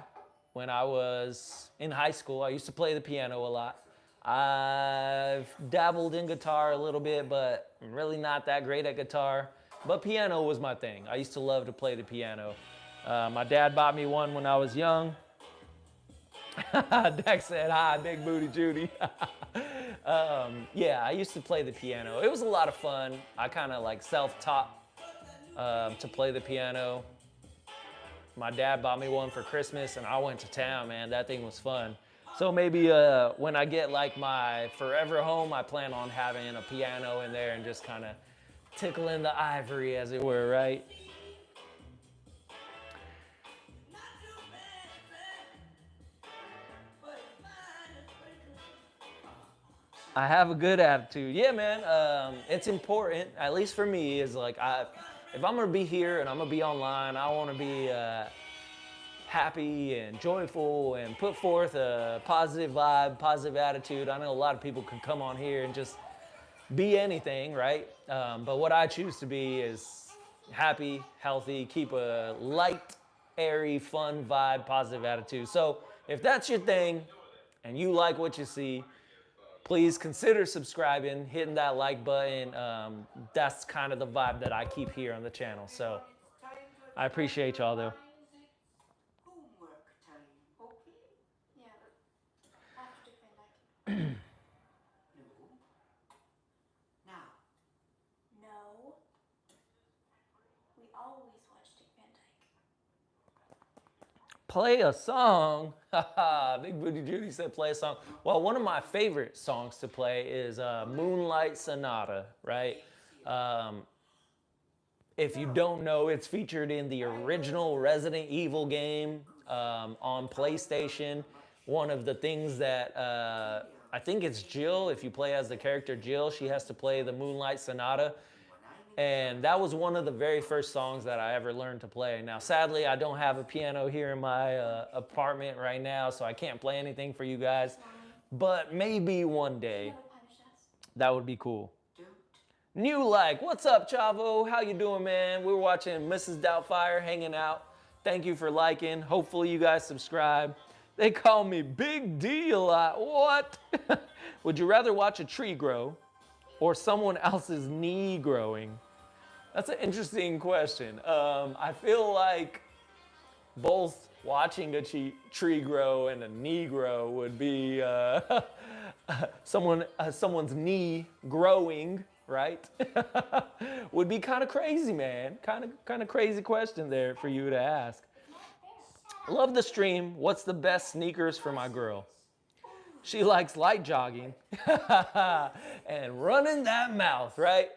when I was in high school, I used to play the piano a lot. I've dabbled in guitar a little bit, but I'm really not that great at guitar. But piano was my thing. I used to love to play the piano. My dad bought me one when I was young. Dex said, hi, Big Booty Judy. Yeah, I used to play the piano. It was a lot of fun. I kind of like self-taught to play the piano. My dad bought me one for Christmas and I went to town, man. That thing was fun. So maybe when I get like my forever home, I plan on having a piano in there and just kind of tickling the ivory, as it were, right? I have a good attitude. Yeah, man. It's important, at least for me, is like if I'm gonna be here and I'm gonna be online, I want to be happy and joyful and put forth a positive vibe, positive attitude. I know a lot of people can come on here and just be anything, right? But what I choose to be is happy, healthy, keep a light, airy, fun vibe, positive attitude. So if that's your thing and you like what you see, please consider subscribing, hitting that like button. That's kind of the vibe that I keep here on the channel. So I appreciate y'all though. Homework time, okay? Yeah, but after Dick Van Dyke. No. Now. No. We always watch Dick Van Dyke. Play a song. Big Booty Judy said play a song. Well, one of my favorite songs to play is Moonlight Sonata, right? If you don't know, it's featured in the original Resident Evil game on PlayStation. One of the things that I think it's Jill, if you play as the character Jill, she has to play the Moonlight Sonata. And that was one of the very first songs that I ever learned to play. Now, sadly, I don't have a piano here in my apartment right now, so I can't play anything for you guys. But maybe one day, Never punish us. that would be cool. Don't. New like, what's up, Chavo? How you doing, man? We're watching Mrs. Doubtfire, hanging out. Thank you for liking. Hopefully you guys subscribe. They call me Big D a lot. What? Would you rather watch a tree grow or someone else's knee growing? That's an interesting question. I feel like both watching a tree grow and a knee grow would be someone's knee growing, right? Would be kind of crazy, man. Kind of crazy question there for you to ask. Love the stream. What's the best sneakers for my girl? She likes light jogging and running that mouth, right?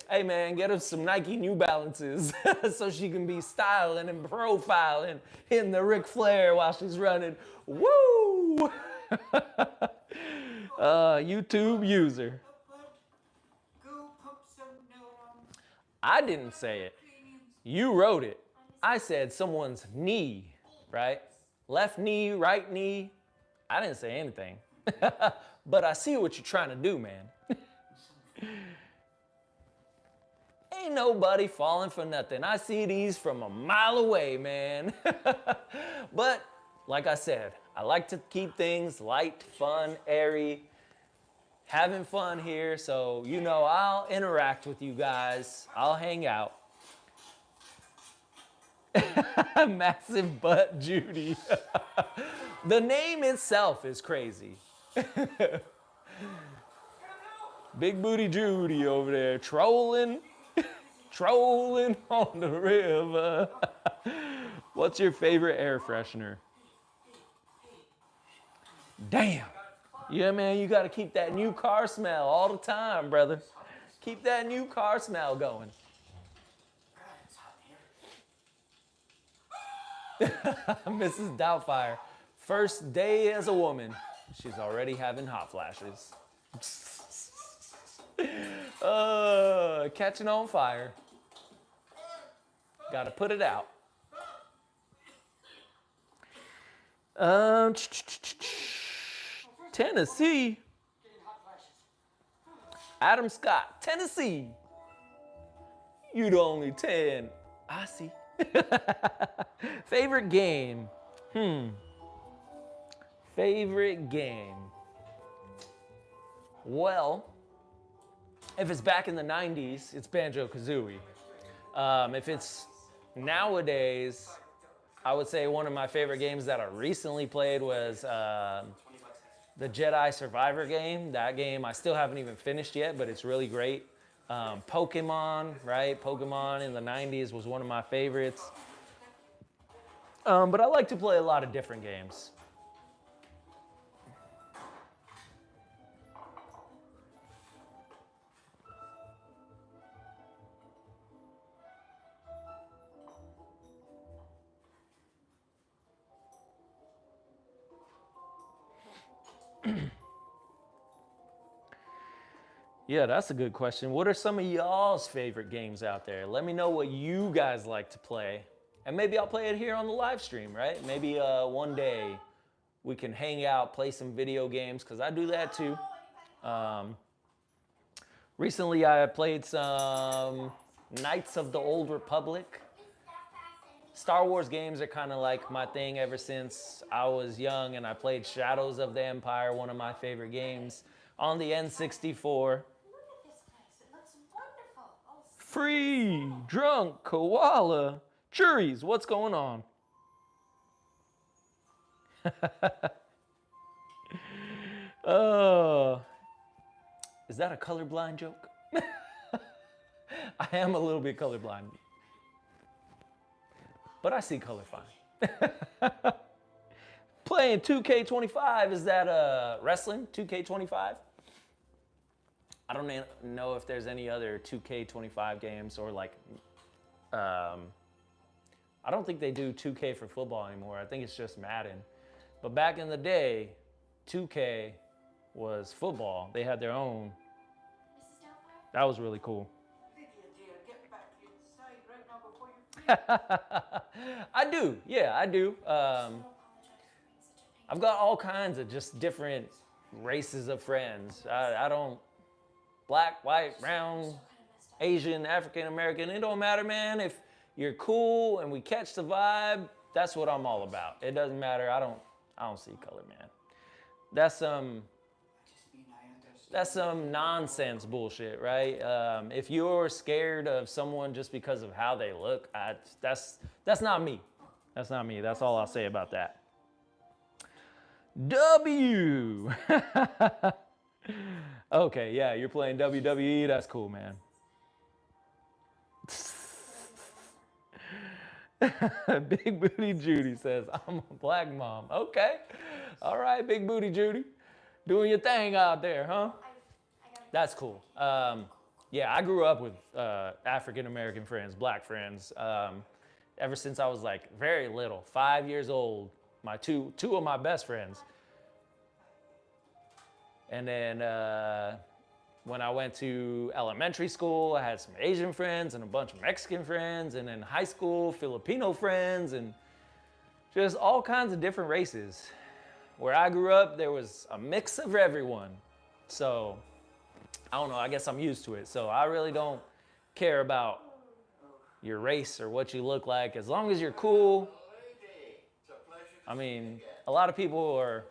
Hey man, get her some Nike New Balances so she can be styling and profiling, hitting the Ric Flair while she's running. Woo! YouTube user. Go pump some neurons. I didn't say it. You wrote it. I said someone's knee, right? Left knee, right knee. I didn't say anything. But I see what you're trying to do, man. Ain't nobody falling for nothing. I see these from a mile away, man. But like I said, I like to keep things light, fun, airy, having fun here. So, you know, I'll interact with you guys. I'll hang out. Massive butt Judy. The name itself is crazy. Big Booty Judy over there trolling on the river. What's your favorite air freshener? Damn. Yeah, man, you got to keep that new car smell all the time, brother. Keep that new car smell going. Mrs. Doubtfire. First day as a woman. She's already having hot flashes. Catching on fire. Gotta put it out. Tennessee. Adam Scott, Tennessee. You the only 10. I see. Favorite game. Favorite game. Well, if it's back in the 90's, it's Banjo-Kazooie. If it's nowadays, I would say one of my favorite games that I recently played was the Jedi Survivor game. That game I still haven't even finished yet, but it's really great. Pokemon, right? Pokemon in the 90's was one of my favorites. But I like to play a lot of different games. Yeah, that's a good question. What are some of y'all's favorite games out there? Let me know what you guys like to play. And maybe I'll play it here on the live stream, right? Maybe one day we can hang out, play some video games, because I do that too. Recently I played some Knights of the Old Republic. Star Wars games are kind of like my thing ever since I was young, and I played Shadows of the Empire, one of my favorite games, on the N64. Free, drunk, koala, juries, what's going on? Is that a colorblind joke? I am a little bit colorblind, but I see color fine. Playing 2K25, is that wrestling, 2K25? I don't know if there's any other 2K25 games or like, I don't think they do 2K for football anymore. I think it's just Madden. But back in the day, 2K was football. They had their own. Mrs. Doubtfire? That was really cool. Lydia, dear, get back inside right now before you freeze. I do, yeah, I do. I apologize for being such a pain. I've got all kinds of just different races of friends. I don't, black, white, brown, Asian, African American, it don't matter, man. If you're cool and we catch the vibe, that's what I'm all about. It doesn't matter. I don't see color, man. That's some nonsense bullshit, right? If you're scared of someone just because of how they look, that's not me. That's not me. That's all I'll say about that. W. Okay, yeah, you're playing WWE. That's cool, man. Big Booty Judy says, I'm a black mom. Okay. All right, Big Booty Judy. Doing your thing out there, huh? That's cool. Yeah, I grew up with African American friends, black friends. Ever since I was like very little, 5 years old, my two of my best friends. And then when I went to elementary school, I had some Asian friends and a bunch of Mexican friends, and then high school, Filipino friends, and just all kinds of different races. Where I grew up, there was a mix of everyone. So, I don't know, I guess I'm used to it. So I really don't care about your race or what you look like. As long as you're cool. I mean, a lot of people are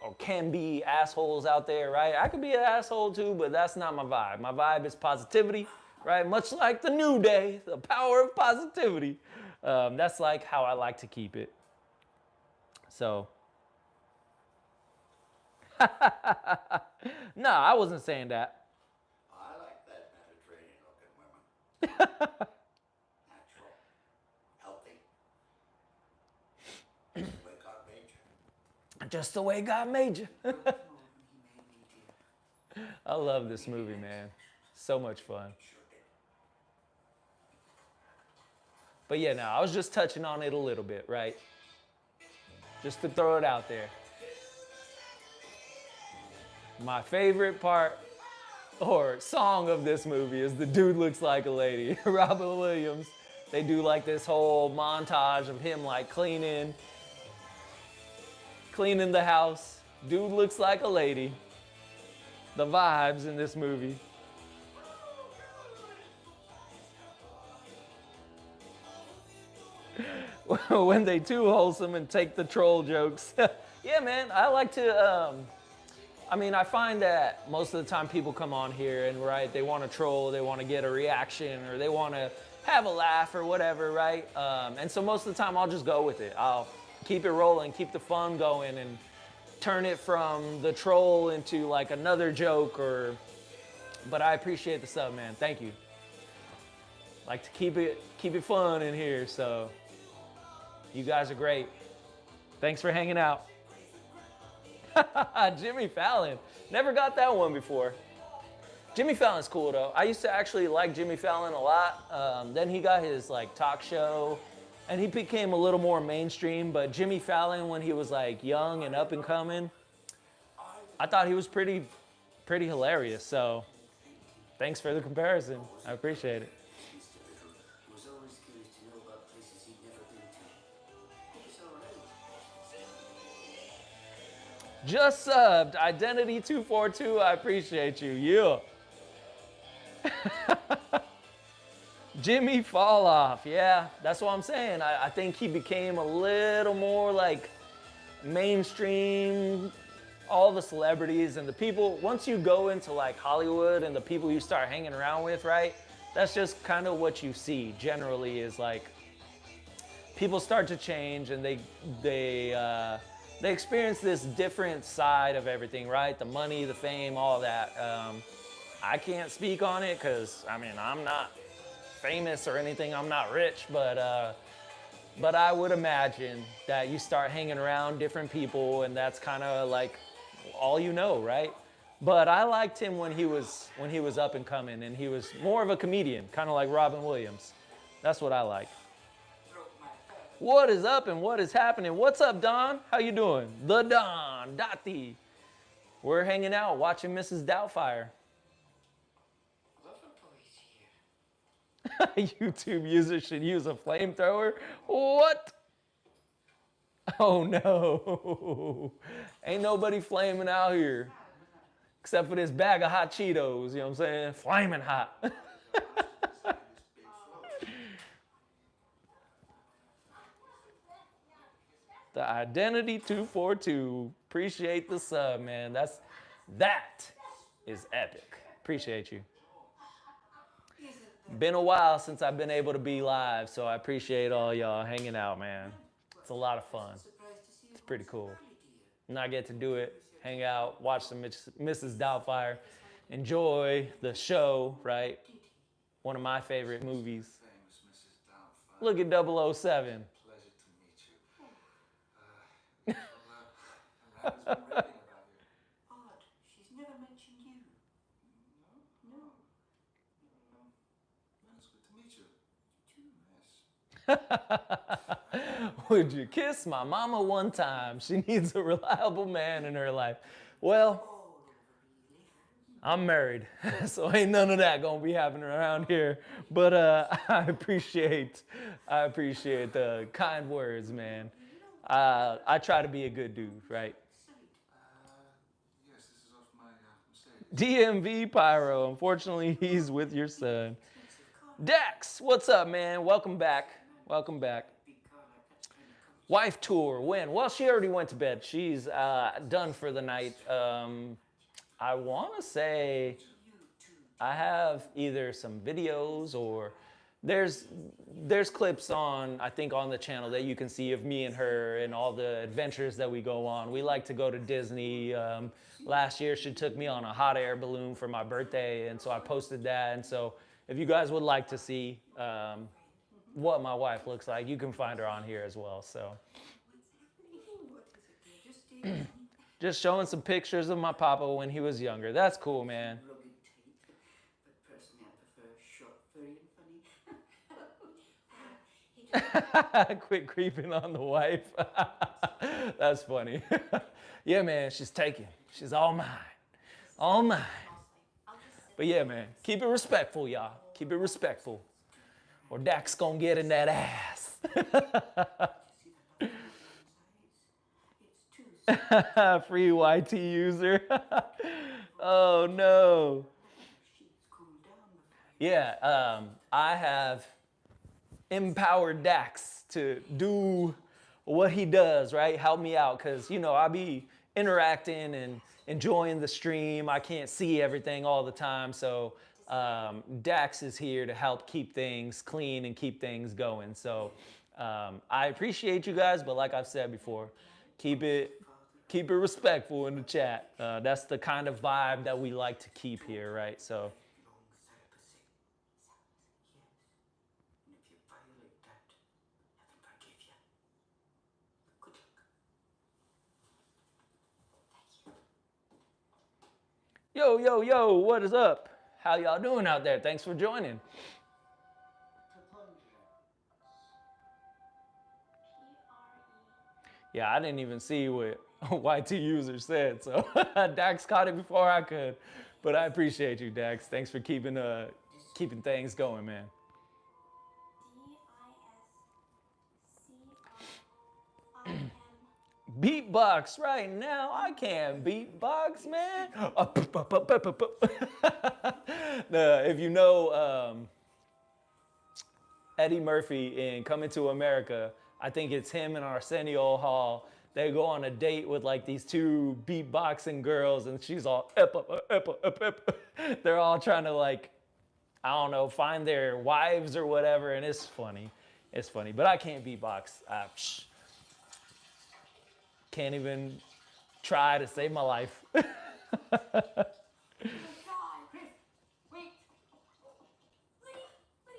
or can be assholes out there, right? I could be an asshole too, but that's not my vibe. My vibe is positivity, right? Much like the New Day, the power of positivity. That's like how I like to keep it. So, no, I wasn't saying that. I like that Mediterranean looking women. Natural. Healthy. Just the way God made you. Just the way God made you. I love this movie, man. So much fun. But yeah, no, I was just touching on it a little bit, right? Just to throw it out there. my favorite part or song of this movie is The Dude Looks Like a Lady. Robin Williams. They do like this whole montage of him like cleaning the house. Dude looks like a lady. The vibes in this movie. When they too wholesome and take the troll jokes. Yeah, man, I like to, I find that most of the time people come on here and, right, they want to troll, they want to get a reaction, or they want to have a laugh or whatever, right? And so most of the time I'll just go with it. I'll keep it rolling, keep the fun going, and turn it from the troll into like another joke but I appreciate the sub, man. Thank you. Like to keep it fun in here, so you guys are great. Thanks for hanging out. Jimmy Fallon. Never got that one before. Jimmy Fallon's cool though. I used to actually like Jimmy Fallon a lot. Then he got his like talk show and he became a little more mainstream, but Jimmy Fallon when he was like young and up and coming, I thought he was pretty hilarious. So thanks for the comparison. I appreciate it. Was always curious to know about places he'd never been to. It's all right. Just subbed, Identity 242, I appreciate you, yeah. Jimmy Falloff, yeah, that's what I'm saying. I think he became a little more like mainstream, all the celebrities and the people, once you go into like Hollywood and the people you start hanging around with, right? That's just kind of what you see generally is like, people start to change and they experience this different side of everything, right? The money, the fame, all that. I can't speak on it because, I'm not famous or anything. I'm not rich, but I would imagine that you start hanging around different people and that's kind of like all you know, right? But I liked him when he was up and coming and he was more of a comedian, kind of like Robin Williams. That's what I like. What is up and what is happening? What's up, Don? How you doing? The Don, Dottie. We're hanging out, watching Mrs. Doubtfire. YouTube user should use a flamethrower? What? Oh no. Ain't nobody flaming out here. Except for this bag of hot Cheetos, you know what I'm saying? Flaming hot. The Identity 242. Appreciate the sub, man. That is epic. Appreciate you. Been a while since I've been able to be live, so I appreciate all y'all hanging out, man. It's a lot of fun. It's pretty cool. And I get to do it, hang out, watch some Mrs. Doubtfire, enjoy the show, right? One of my favorite movies. Look at 007. Pleasure to meet you. Ryan's been raving about you. Odd, she's never mentioned you. No. Well, it's good to meet you. Yes. Would you kiss my mama one time? She needs a reliable man in her life. Well, I'm married, so ain't none of that gonna be happening around here. But I appreciate the kind words, man. I try to be a good dude, right? Yes, this is off my Mercedes. DMV Pyro, unfortunately, he's with your son. Dex, what's up, man? Welcome back. Welcome back. Wife tour, when? Well, she already went to bed. She's done for the night. I want to say I have either some videos or there's clips on, I think, on the channel that you can see of me and her and all the adventures that we go on. We like to go to Disney. Last year, she took me on a hot air balloon for my birthday, and so I posted that. And so if you guys would like to see what my wife looks like, you can find her on here as well. So just showing some pictures of my papa when he was younger. That's cool, man. Rugged tape, but personally I prefer short, furry and funny. Quit creeping on the wife. That's funny. Yeah, man, she's taken. She's all mine. All mine. I'll just sit. But yeah, man, keep it respectful, y'all. Keep it respectful. Or Dak's gonna get in that ass. It's too Free YT user. Oh no. sheets cooled down before you. Yeah, I have empowered Dax to do what he does, right? Help me out, because, you know, I be interacting and enjoying the stream. I can't see everything all the time, so Dax is here to help keep things clean and keep things going. So I appreciate you guys, but like I've said before, keep it respectful in the chat. That's the kind of vibe that we like to keep here, right? So. Long celibacy. Yes. And if you violate that, heaven forgive you. Good luck. Yo, yo, yo, what is up? How y'all doing out there? Thanks for joining. Yeah, I didn't even see what YT user said, so Dax caught it before I could. But I appreciate you, Dax. Thanks for keeping things going, man. DISCRIM. Beatbox right now. I can't beatbox, man. If you know Eddie Murphy in Coming to America, I think it's him and Arsenio Hall. They go on a date with like these two beatboxing girls, and she's all they're all trying to, like, I don't know, find their wives or whatever, and it's funny. It's funny, but I can't beatbox. Can't even try to save my life. Chris, wait. Liddy,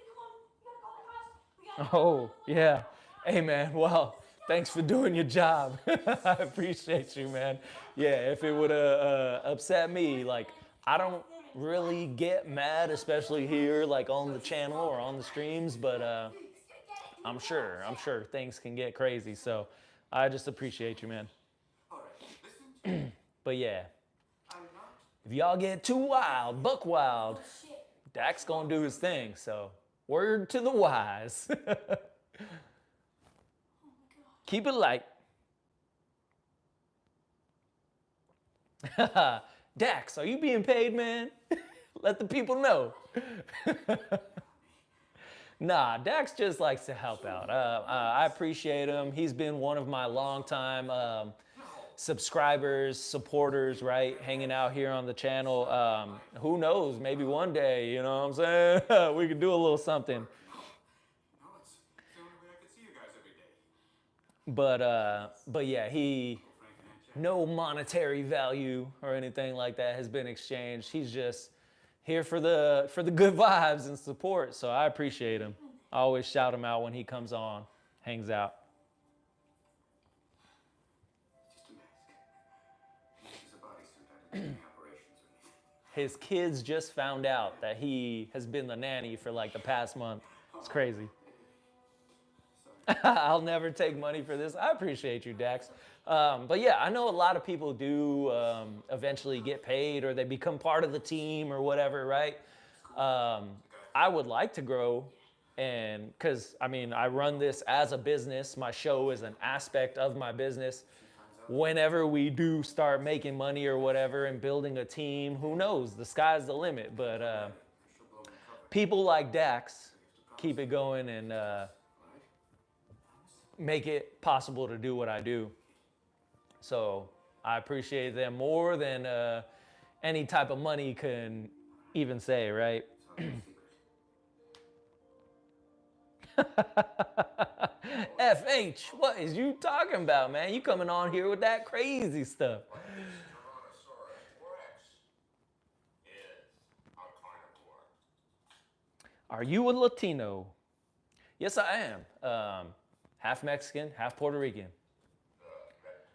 come on. We gotta call the cops. We gotta Oh, yeah. Hey, man, well, thanks for doing your job. I appreciate you, man. Yeah, if it would have upset me, like, I don't really get mad, especially here, like on the channel or on the streams, but I'm sure things can get crazy, so I just appreciate you, man. All right, listen to But yeah, I'm not. if y'all get too wild, buck wild, Dak's gonna do his thing, so word to the wise. Keep it light. Dax, are you being paid, man? Let the people know. Nah, Dax just likes to help out. I appreciate him. He's been one of my longtime subscribers, supporters, right? Hanging out here on the channel. Who knows? Maybe one day, you know what I'm saying? We could do a little something. No, it's the only way I could see you guys every day. But yeah, no monetary value or anything like that has been exchanged. He's just here for the good vibes and support. So I appreciate him. I always shout him out when he comes on, hangs out. Just a mask. This is a bodysuit. I didn't do any operations or anything. His kids just found out that he has been the nanny for like the past month. It's crazy. I'll never take money for this. I appreciate you, Dax. But yeah, I know a lot of people do eventually get paid, or they become part of the team or whatever, right? I would like to grow, and because I mean, I run this as a business. My show is an aspect of my business. Whenever we do start making money or whatever and building a team, who knows? The sky's the limit. But people like Dax keep it going and make it possible to do what I do. So I appreciate them more than any type of money can even say, right? FH, what is you talking about, man? You coming on here with that crazy stuff. Are you a Latino? Yes, I am. Half Mexican, half Puerto Rican.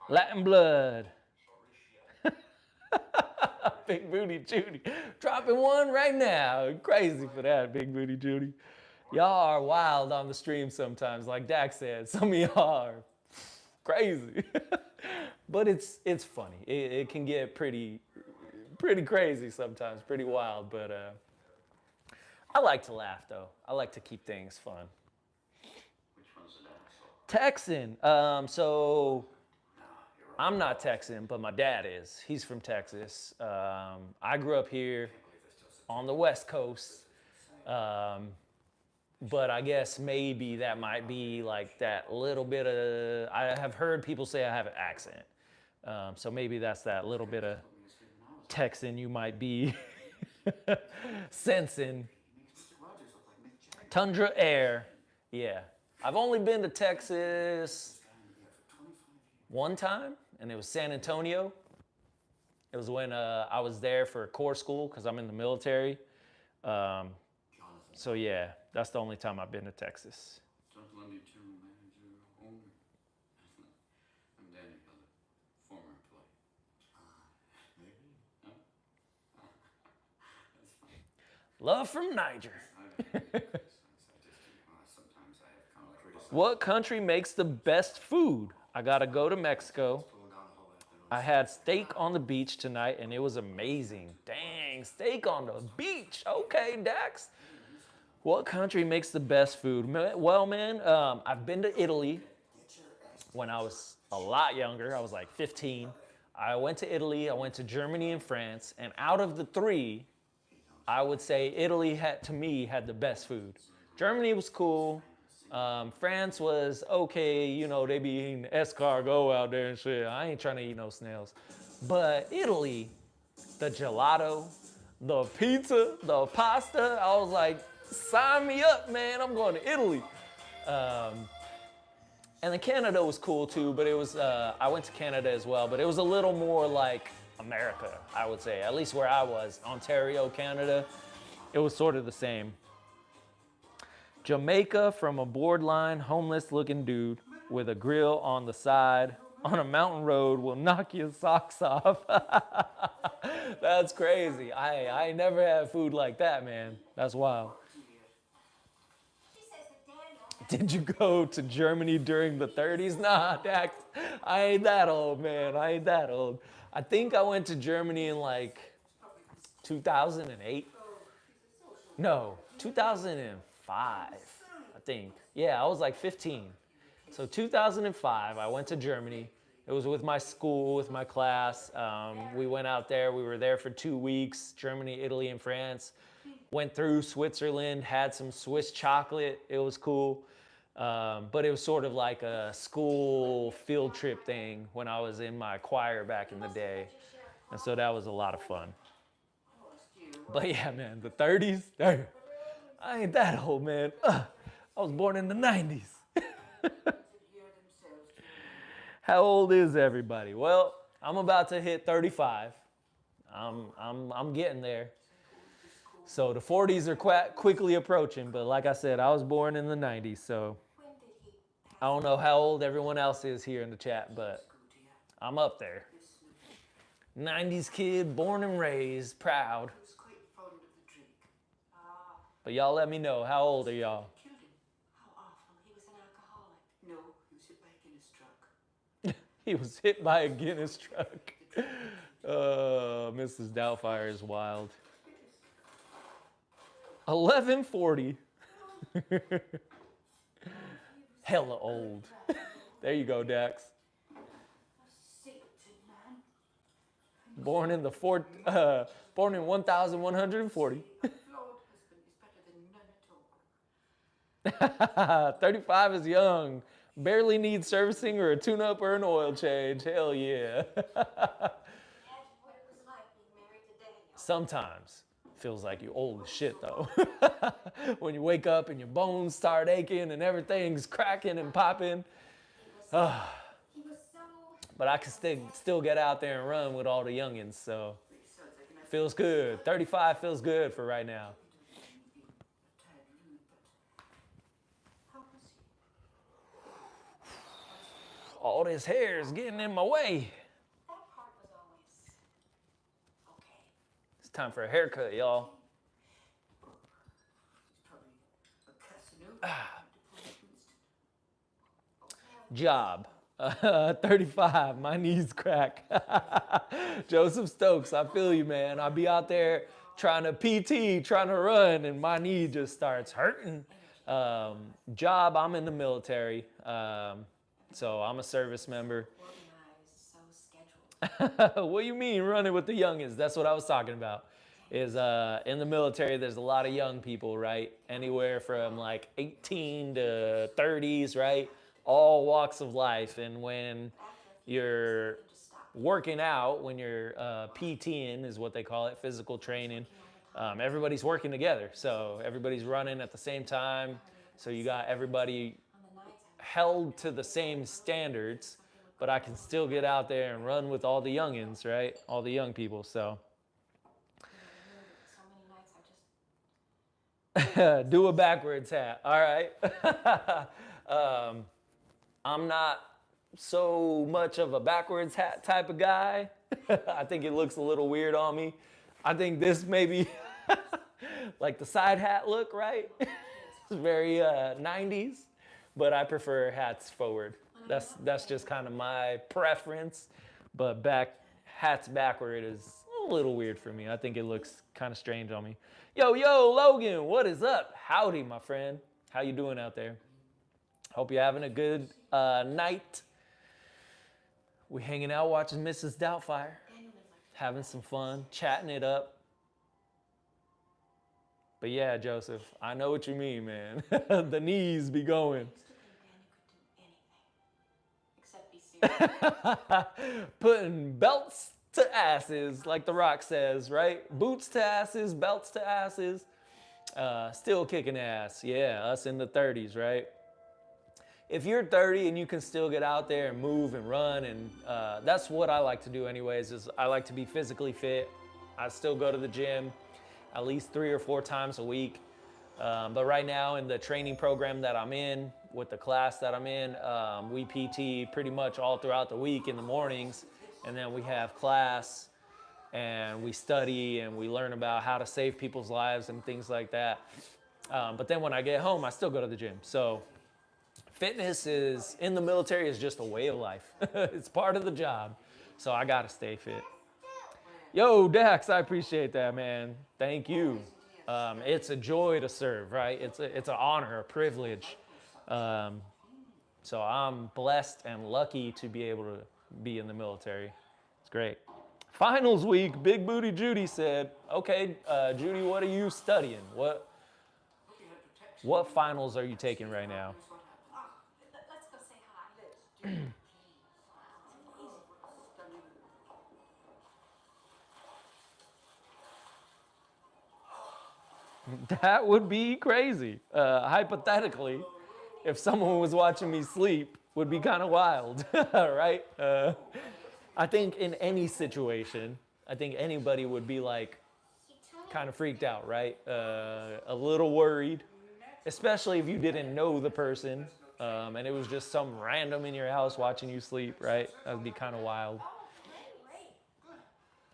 Latin blood. Big Booty Judy. Dropping one right now. Crazy for that, Big Booty Judy. Y'all are wild on the stream sometimes, like Dax said. Some of y'all are crazy. But it's funny. It can get pretty pretty crazy sometimes, pretty wild. But I like to laugh, though. I like to keep things fun. Which one's an asshole? Texan. So I'm not Texan, but my dad is. He's from Texas. I grew up here on the West Coast. But I guess maybe that might be like that little bit of, I have heard people say I have an accent. So maybe that's that little bit of Texan you might be sensing. Tundra Air, yeah. I've only been to Texas one time, and it was San Antonio. It was when I was there for Corps school because I'm in the military. So yeah, that's the only time I've been to Texas. Don't Lundy general manager, owner. I'm Danny Miller, former employee. Maybe? Huh? That's fine. Love from Niger. Sometimes I have kind of criticized. What country makes the best food? I gotta go to Mexico. I had steak on the beach tonight and it was amazing. Dang, steak on the beach. Okay, Dax. What country makes the best food? Well, man, I've been to Italy when I was a lot younger. I was like 15. I went to Italy, I went to Germany and France, and out of the three, I would say Italy had the best food. Germany was cool. France was okay, you know, they be eating escargot out there and shit. I ain't trying to eat no snails. But Italy, the gelato, the pizza, the pasta, I was like, sign me up, man. I'm going to Italy. And then Canada was cool too, but it was, I went to Canada as well, but it was a little more like America, I would say, at least where I was, Ontario, Canada. It was sort of the same. Jamaica, from a boardline, homeless looking dude with a grill on the side on a mountain road will knock your socks off. That's crazy. I never had food like that, man. That's wild. Did you go to Germany during the 30s? Nah, Dax, I ain't that old, man. I ain't that old. I think I went to Germany in like 2008. No, 2005, I think. Yeah, I was like 15. So 2005, I went to Germany. It was with my school, with my class. We went out there. We were there for 2 weeks, Germany, Italy, and France. Went through Switzerland, had some Swiss chocolate. It was cool. But it was sort of like a school field trip thing when I was in my choir back in the day. And so that was a lot of fun. But yeah, man, the 30s, I ain't that old, man. I was born in the 90s. How old is everybody? Well, I'm about to hit 35. I'm getting there. So the 40s are quite quickly approaching, but like I said, I was born in the 90s, so I don't know how old everyone else is here in the chat, but I'm up there. 90s kid, born and raised, proud. He was quite fond of the drink. But y'all let me know, how old are y'all? Killed him. How awful. He was an alcoholic. No, he was hit by a Guinness truck. He was hit by a Guinness truck. Mrs. Doubtfire is wild. 1140. Hella old. There you go, Dax. Satan, man. Born in 1140. A flawed husband is better than none at all. 35 is young. Barely needs servicing or a tune-up or an oil change. Hell yeah. Imagine what it was like being married to Daniel. Sometimes feels like you're old as shit though. When you wake up and your bones start aching and everything's cracking and popping. He was so... But I can still get out there and run with all the youngins, so feels good. 35 feels good for right now. How was he? All this hair is getting in my way. That part was always... okay. It's time for a haircut, y'all. Probably a Casanova. Job. 35, my knees crack. Joseph Stokes, I feel you, man. I'll be out there trying to PT, trying to run, and my knee just starts hurting. Job, I'm in the military, so I'm a service member. Organized, so scheduled. What do you mean running with the youngins? That's what I was talking about. Is in the military, there's a lot of young people, right? Anywhere from like 18 to 30s, right? All walks of life. And when you're working out, when you're PTing is what they call it, physical training, everybody's working together. So everybody's running at the same time. So you got everybody held to the same standards, but I can still get out there and run with all the youngins, right? All the young people. So do a backwards hat. All right. I'm not so much of a backwards hat type of guy. I think it looks a little weird on me. I think this maybe like the side hat look, right? It's very 90s, but I prefer hats forward. That's just kind of my preference. But hats backward is a little weird for me. I think it looks kind of strange on me. Yo, Logan, what is up? Howdy, my friend. How you doing out there? Hope you're having a good night. We hanging out watching Mrs. Doubtfire, having some fun, chatting it up. But yeah, Joseph, I know what you mean, man. The knees be going. Except be serious. Putting belts to asses, like The Rock says, right? Boots to asses, belts to asses. Still kicking ass. Yeah, us in the 30s, right? If you're 30 and you can still get out there and move and run, and that's what I like to do anyways, is I like to be physically fit. I still go to the gym at least 3 or 4 times a week. But right now in the training program that I'm in, with the class that I'm in, we PT pretty much all throughout the week in the mornings, and then we have class and we study and we learn about how to save people's lives and things like that. But then when I get home, I still go to the gym. So fitness is, in the military, is just a way of life. It's part of the job. So I gotta stay fit. Yo, Dax, I appreciate that, man. Thank you. It's a joy to serve, right? It's an honor, a privilege. So I'm blessed and lucky to be able to be in the military. It's great. Finals week, Big Booty Judy said, okay, Judy, what are you studying? What finals are you taking right now? Let's go say hi. That would be crazy. Hypothetically, if someone was watching me sleep, would be kind of wild, right? I think in any situation, I think anybody would be like kind of freaked out, right? A little worried, especially if you didn't know the person and it was just some random in your house watching you sleep, right? That would be kind of wild.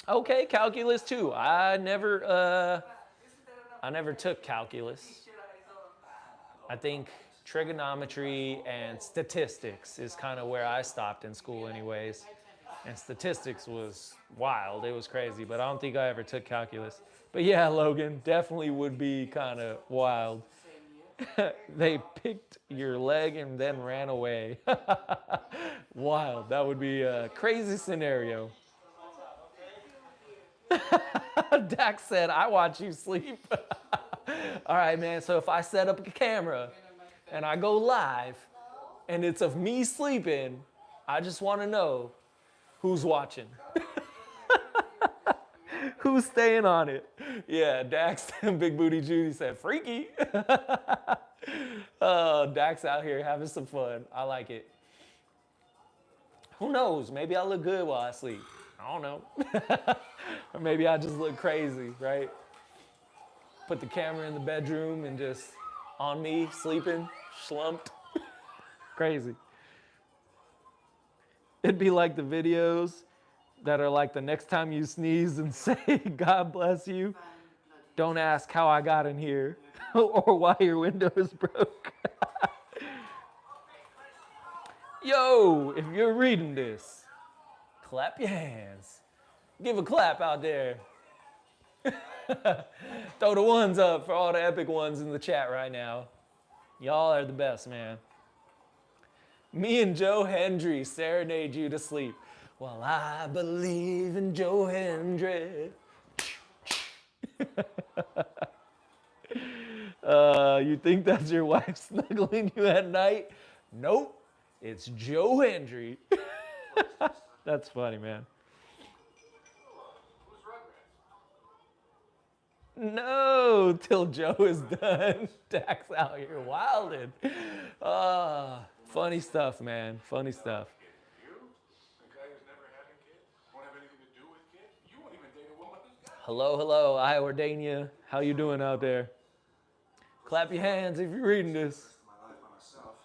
Okay, calculus too. I never took calculus. I think trigonometry and statistics is kind of where I stopped in school anyways. And statistics was wild. It was crazy, but I don't think I ever took calculus. But yeah, Logan, definitely would be kind of wild. They picked your leg and then ran away. Wild. That would be a crazy scenario. Dax said, I watch you sleep. All right, man. So if I set up a camera and I go live and it's of me sleeping, I just want to know who's watching. Who's staying on it? Yeah, Dax and Big Booty Judy said, freaky. Dax out here having some fun. I like it. Who knows? Maybe I look good while I sleep. I don't know. Or maybe I just look crazy, right? Put the camera in the bedroom and just on me, sleeping, slumped. Crazy. It'd be like the videos that are like the next time you sneeze and say, God bless you, don't ask how I got in here or why your window is broke. Yo, if you're reading this, clap your hands. Give a clap out there. Throw the ones up for all the epic ones in the chat right now. Y'all are the best, man. Me and Joe Hendry serenade you to sleep. Well, I believe in Joe Hendry. You think that's your wife snuggling you at night? Nope. It's Joe Hendry. That's funny, man. No, till Joe is done. Dax out here wilding. Funny stuff, man. Funny stuff. You, a guy who's never having kids, won't have anything to do with kids. You won't even date a woman who's got. Hello, hello, Iordania. How you doing out there? Clap your hands if you're reading this. My life by myself.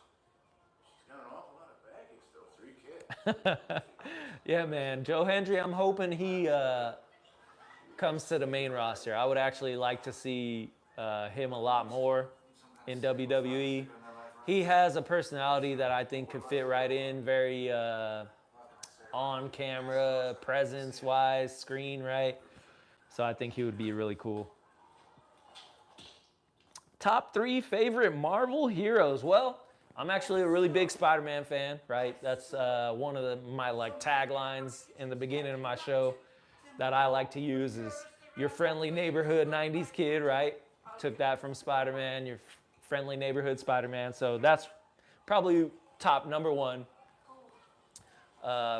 She's got an awful lot of baggage, though. 3 kids. Yeah, man. Joe Hendry, I'm hoping he comes to the main roster. I would actually like to see him a lot more in WWE. He has a personality that I think could fit right in, very on camera, presence wise, screen, right? So I think he would be really cool. Top 3 favorite Marvel heroes. Well, I'm actually a really big Spider-Man fan, right? That's one of my like taglines in the beginning of my show that I like to use is your friendly neighborhood 90s kid, right? Took that from Spider-Man, your friendly neighborhood Spider-Man. So that's probably top number 1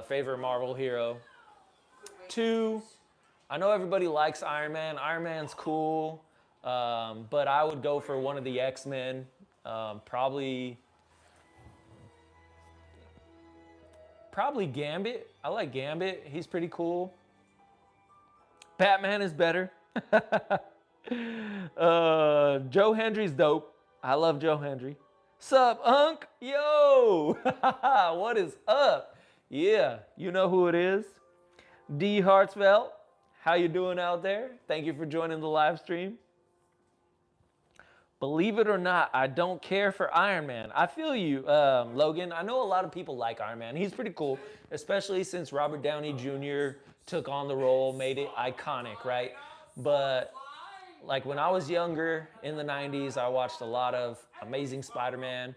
favorite Marvel hero. 2, I know everybody likes Iron Man. Iron Man's cool, but I would go for one of the X-Men. Probably Gambit. I like Gambit. He's pretty cool. Batman is better. Joe Hendry's dope. I love Joe Hendry. Sup, Unk? Yo! What is up? Yeah, you know who it is. D. Hartsfeld. How you doing out there? Thank you for joining the live stream. Believe it or not, I don't care for Iron Man. I feel you, Logan. I know a lot of people like Iron Man. He's pretty cool, especially since Robert Downey Jr. took on the role, made it iconic, right? But like when I was younger in the 90s, I watched a lot of Amazing Spider-Man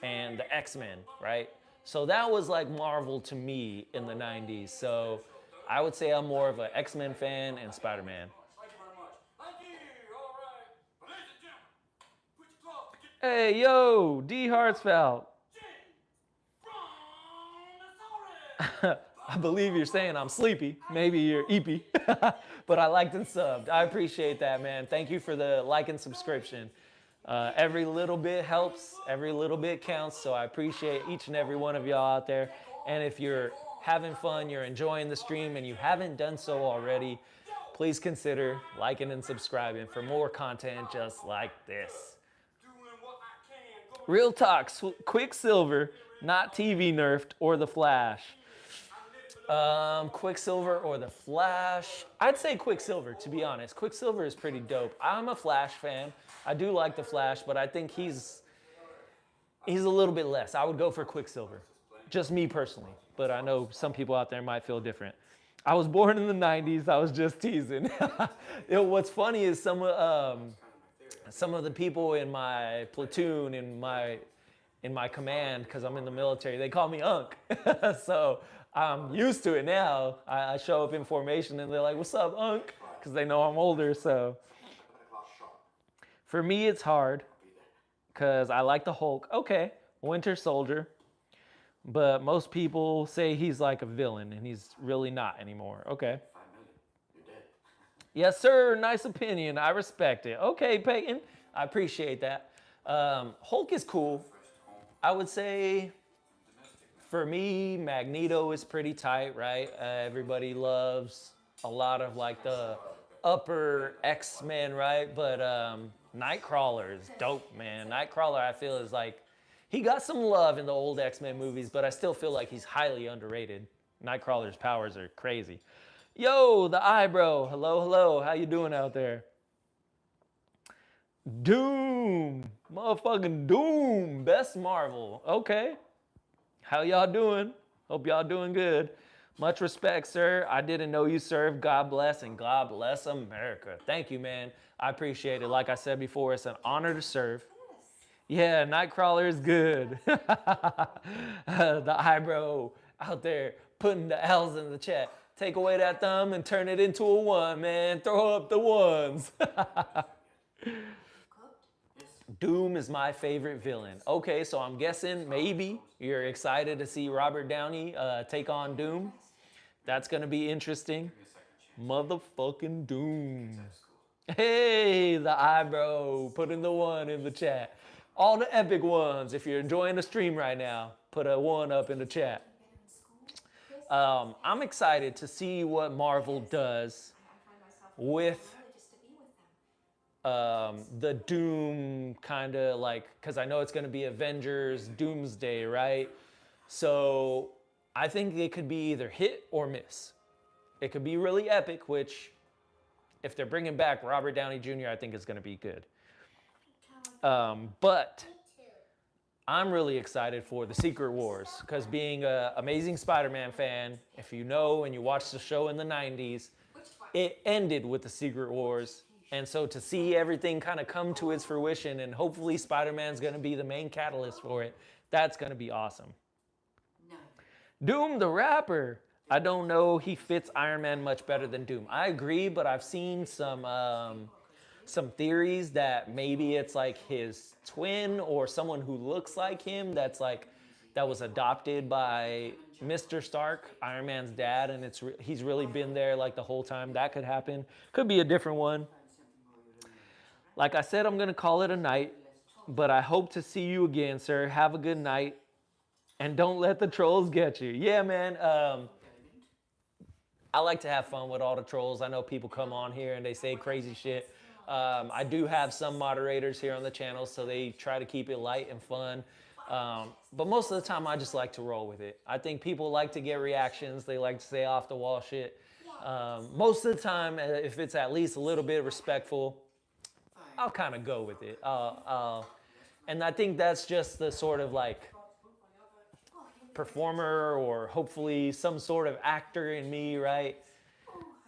and the X-Men, right? So that was like Marvel to me in the 90s. So I would say I'm more of an X-Men fan and Spider-Man. Thank you very much. Thank you. All right. Ladies and gentlemen, put your gloves together. Hey, yo, D. Hartsfeld. I believe you're saying I'm sleepy. Maybe you're eepy. But I liked and subbed. I appreciate that, man. Thank you for the like and subscription. Every little bit helps. Every little bit counts. So I appreciate each and every one of y'all out there. And if you're having fun, you're enjoying the stream, and you haven't done so already, please consider liking and subscribing for more content just like this. Real talk, Quicksilver, not TV nerfed, or the Flash. Quicksilver or the Flash. I'd say Quicksilver, to be honest. Quicksilver is pretty dope. I'm a Flash fan. I do like the Flash, but I think he's a little bit less. I would go for Quicksilver. Just me personally. But I know some people out there might feel different. I was born in the 90s. I was just teasing. What's funny is some of the people in my platoon, in my command, because I'm in the military, they call me Unk. So I'm used to it now. I show up in formation and they're like, "What's up, Unk?" Because they know I'm older. So for me, it's hard because I like the Hulk. Okay, Winter Soldier. But most people say he's like a villain, and he's really not anymore. Okay. 5 million. You're dead. Yes, sir. Nice opinion. I respect it. Okay, Peyton. I appreciate that. Hulk is cool. I would say, for me, Magneto is pretty tight, right? Everybody loves a lot of like the upper X-Men, right? But Nightcrawler is dope, man. Nightcrawler, I feel, is like, he got some love in the old X-Men movies, but I still feel like he's highly underrated. Nightcrawler's powers are crazy. Yo, the eyebrow. Hello, hello. How you doing out there? Doom. Motherfucking Doom. Best Marvel. Okay. How y'all doing? Hope y'all doing good. Much respect, sir. I didn't know you served. God bless and God bless America. Thank you, man. I appreciate it. Like I said before, it's an honor to serve. Yeah, Nightcrawler is good. The eyebrow out there putting the L's in the chat. Take away that thumb and turn it into a one, man. Throw up the ones. Doom is my favorite villain. Okay, so I'm guessing maybe you're excited to see Robert Downey take on Doom. That's gonna be interesting. Motherfucking Doom. Hey, the eyebrow, putting the one in the chat. All the epic ones. If you're enjoying the stream right now, put a one up in the chat. I'm excited to see what Marvel does with the Doom kind of like, because I know it's going to be Avengers Doomsday, right? So I think it could be either hit or miss. It could be really epic, which if they're bringing back Robert Downey Jr., I think it's going to be good. But I'm really excited for the Secret Wars because being an Amazing Spider-Man fan, if you know and you watched the show in the 90's, it ended with the Secret Wars. And so to see everything kind of come to its fruition and hopefully Spider-Man's going to be the main catalyst for it, that's going to be awesome. No. Doom the rapper. I don't know he fits Iron Man much better than Doom. I agree, but I've seen some theories that maybe it's like his twin or someone who looks like him that was adopted by Mr. Stark, Iron Man's dad, and he's really been there like the whole time. That could happen. Could be a different one. Like I said, I'm going to call it a night, but I hope to see you again, sir. Have a good night, and don't let the trolls get you. Yeah, man. I like to have fun with all the trolls. I know people come on here and they say crazy shit. I do have some moderators here on the channel, so they try to keep it light and fun. But most of the time, I just like to roll with it. I think people like to get reactions. They like to say off-the-wall shit. Most of the time, if it's at least a little bit respectful, I'll kind of go with it. And I think that's just the sort of like performer or hopefully some sort of actor in me, right?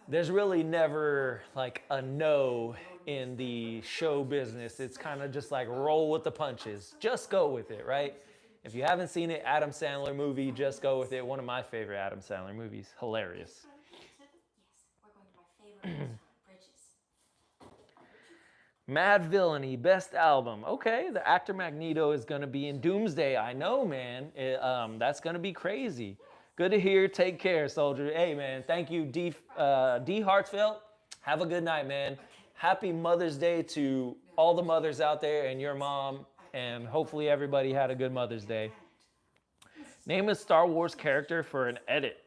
There's really never like a no in the show business. It's kind of just like roll with the punches. Just go with it, right? If you haven't seen it, Adam Sandler movie, Just Go With It. One of my favorite Adam Sandler movies. Hilarious. Yes, we're going to my favorite restaurant, Bridges. Mad Villainy, best album. Okay, the actor Magneto is going to be in Doomsday. I know, man. That's going to be crazy. Good to hear. Take care, soldier. Hey, man, thank you, D. Hartsfeld. Have a good night, man. Happy Mother's Day to all the mothers out there and your mom, and hopefully everybody had a good Mother's Day. Name a Star Wars character for an edit.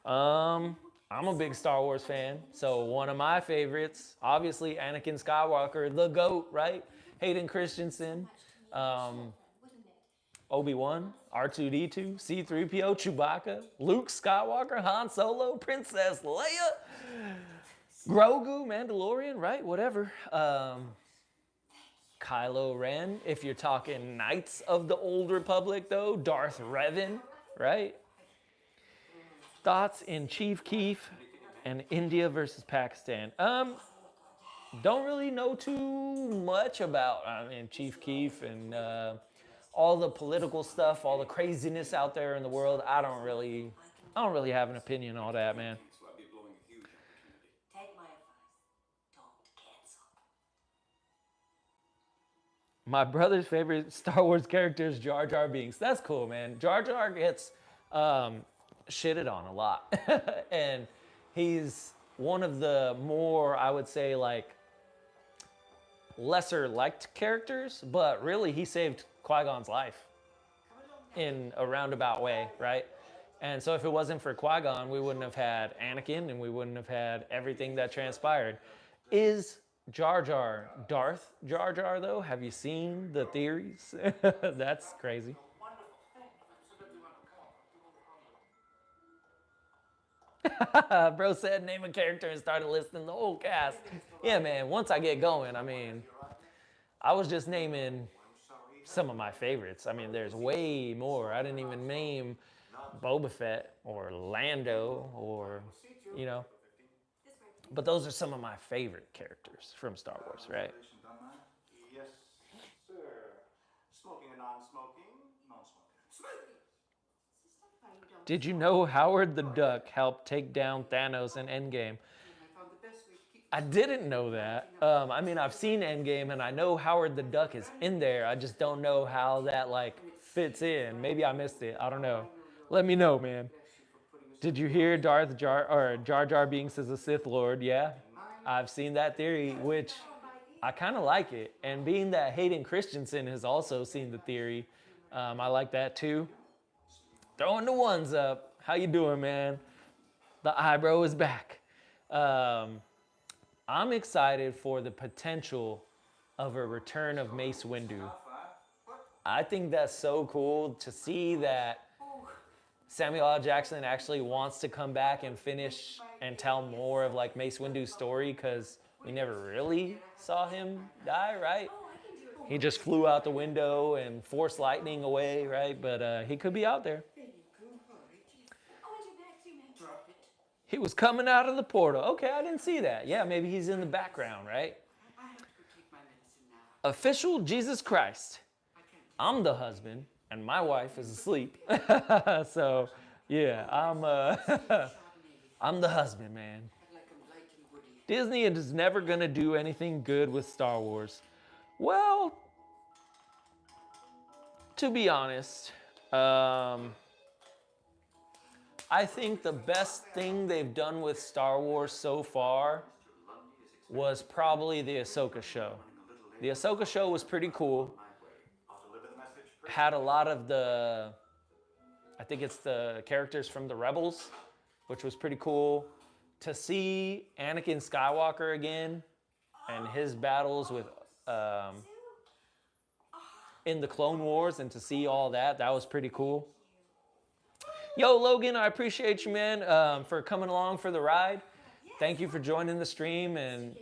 I'm a big Star Wars fan, so one of my favorites, obviously Anakin Skywalker, the GOAT, right? Hayden Christensen, Obi-Wan, R2-D2, C-3PO, Chewbacca, Luke Skywalker, Han Solo, Princess Leia, Grogu, Mandalorian, right? Whatever. Kylo Ren, if you're talking Knights of the Old Republic, though, Darth Revan, right? Thoughts in Chief Keef and India versus Pakistan. Don't really know too much about Chief Keef and all the political stuff, all the craziness out there in the world. I don't really have an opinion on all that, man. Take my advice. Don't cancel. My brother's favorite Star Wars character is Jar Jar Binks. That's cool, man. Jar Jar gets shitted on a lot. And he's one of the more, I would say, like, lesser liked characters, but really he saved Qui-Gon's life in a roundabout way, right? And so if it wasn't for Qui-Gon, we wouldn't have had Anakin and we wouldn't have had everything that transpired. Is Jar Jar Darth Jar Jar, though? Have you seen the theories? That's crazy. Bro said name a character and started listing the whole cast. Yeah, man, once I get going, I was just naming some of my favorites. I mean, there's way more. I didn't even name Boba Fett or Lando or, you know. But those are some of my favorite characters from Star Wars, right? Yes, sir. Smoking and non-smoking, non-smoking. Smoking! Did you know Howard the Duck helped take down Thanos in Endgame? I didn't know that. I mean, I've seen Endgame and I know Howard the Duck is in there. I just don't know how that like fits in. Maybe I missed it. I don't know. Let me know, man. Did you hear Jar Jar Binks is a Sith Lord? Yeah, I've seen that theory, which I kind of like it. And being that Hayden Christensen has also seen the theory, I like that too. Throwing the ones up. How you doing, man? The eyebrow is back. I'm excited for the potential of a return of Mace Windu. I think that's so cool to see that Samuel L. Jackson actually wants to come back and finish and tell more of like Mace Windu's story, because we never really saw him die, right? He just flew out the window and forced lightning away, right? But he could be out there. He was coming out of the portal. Okay, I didn't see that. Yeah, maybe he's in the background, right? Official Jesus Christ. I'm the husband and my wife is asleep. So, yeah, I'm the husband, man. Disney is never going to do anything good with Star Wars. Well, to be honest, I think the best thing they've done with Star Wars so far was probably the Ahsoka show. The Ahsoka show was pretty cool. Had a lot of the, I think it's the characters from the Rebels, which was pretty cool. To see Anakin Skywalker again and his battles with, in the Clone Wars, and to see all that, that was pretty cool. Yo, Logan, I appreciate you, man, for coming along for the ride. Thank you for joining the stream and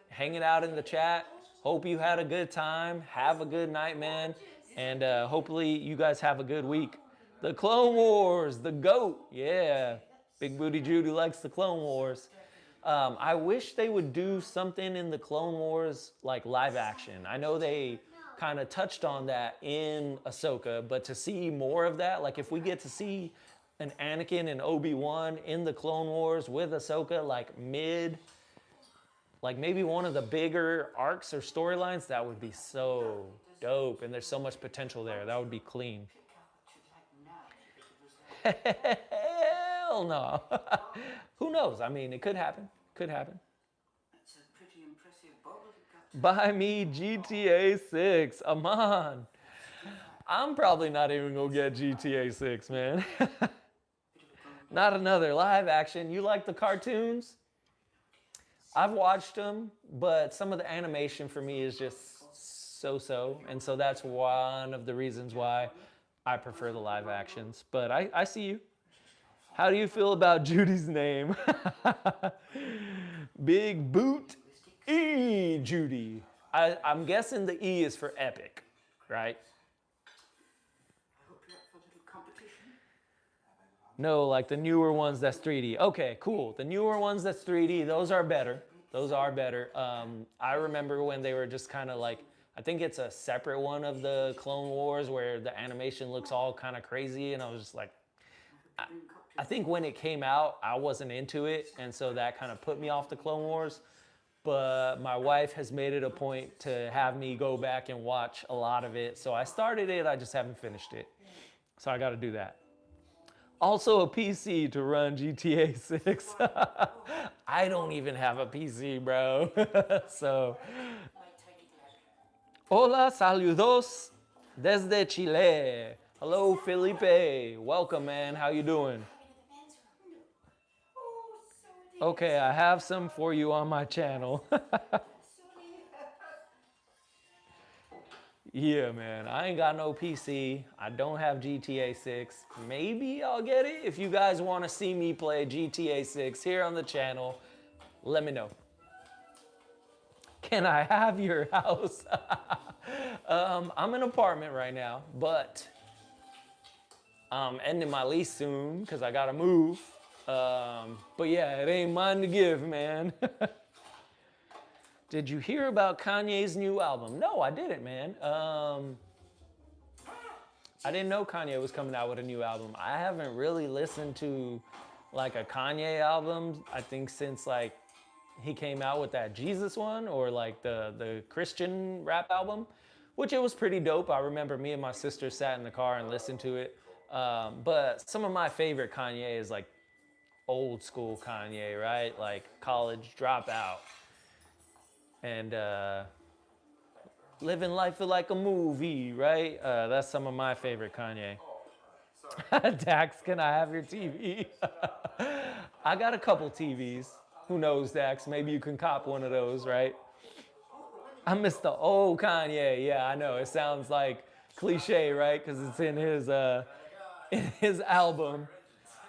hanging out in the chat. Hope you had a good time. Have a good night, man. And hopefully you guys have a good week. The Clone Wars, the GOAT. Yeah, Big Booty Judy likes the Clone Wars. I wish they would do something in the Clone Wars like live action. I know they kind of touched on that in Ahsoka, but to see more of that, like if we get to see an Anakin and Obi-Wan in the Clone Wars with Ahsoka, like maybe one of the bigger arcs or storylines, that would be so dope. And there's so much potential there. That would be clean. Hell no. Who knows? I mean, it could happen. Could happen. That's a pretty impressive bobble you got. Buy me GTA 6. Aman. I'm probably not even gonna get GTA 6, man. Not another live action. You like the cartoons? I've watched them, but some of the animation for me is just so-so. And so that's one of the reasons why I prefer the live actions. But I see you. How do you feel about Judy's name? Big Boot E Judy. I'm guessing the E is for epic, right? No, like the newer ones that's 3D. Okay, cool. The newer ones that's 3D, those are better. Those are better. I remember when they were just kind of like, I think it's a separate one of the Clone Wars where the animation looks all kind of crazy, and I was just like, I think when it came out, I wasn't into it, and so that kind of put me off the Clone Wars. But my wife has made it a point to have me go back and watch a lot of it. So I started it, I just haven't finished it. So I got to do that. Also a PC to run GTA 6. I don't even have a PC, bro. So, hola, saludos desde Chile. Hello, Felipe. Welcome, man. How you doing? Okay, I have some for you on my channel. Yeah, man, I ain't got no PC. I don't have GTA 6. Maybe I'll get it. If you guys want to see me play GTA 6 here on the channel, let me know. Can I have your house? I'm in an apartment right now, but I'm ending my lease soon because I gotta move. But yeah, it ain't mine to give, man. Did you hear about Kanye's new album? No, I didn't, man. I didn't know Kanye was coming out with a new album. I haven't really listened to like a Kanye album, I think since like he came out with that Jesus one or like the Christian rap album, which it was pretty dope. I remember me and my sister sat in the car and listened to it. But some of my favorite Kanye is like old school Kanye, right? Like College Dropout and Living Life like a Movie, right? That's some of my favorite Kanye. Dax, can I have your TV? I got a couple TVs. Who knows, Dax? Maybe you can cop one of those, right? I miss the old Kanye. Yeah, I know. It sounds like cliche, right? Because it's in his album.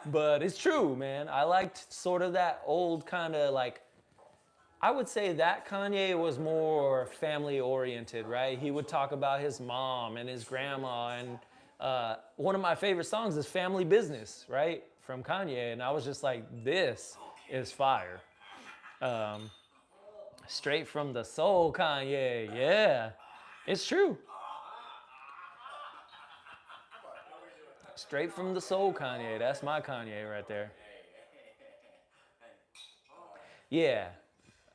But it's true, man. I liked sort of that old kind of like, I would say that Kanye was more family oriented, right? He would talk about his mom and his grandma. And one of my favorite songs is Family Business, right? From Kanye. And I was just like, this is fire. Straight from the soul, Kanye. Yeah, it's true. Straight from the soul, Kanye. That's my Kanye right there. Yeah.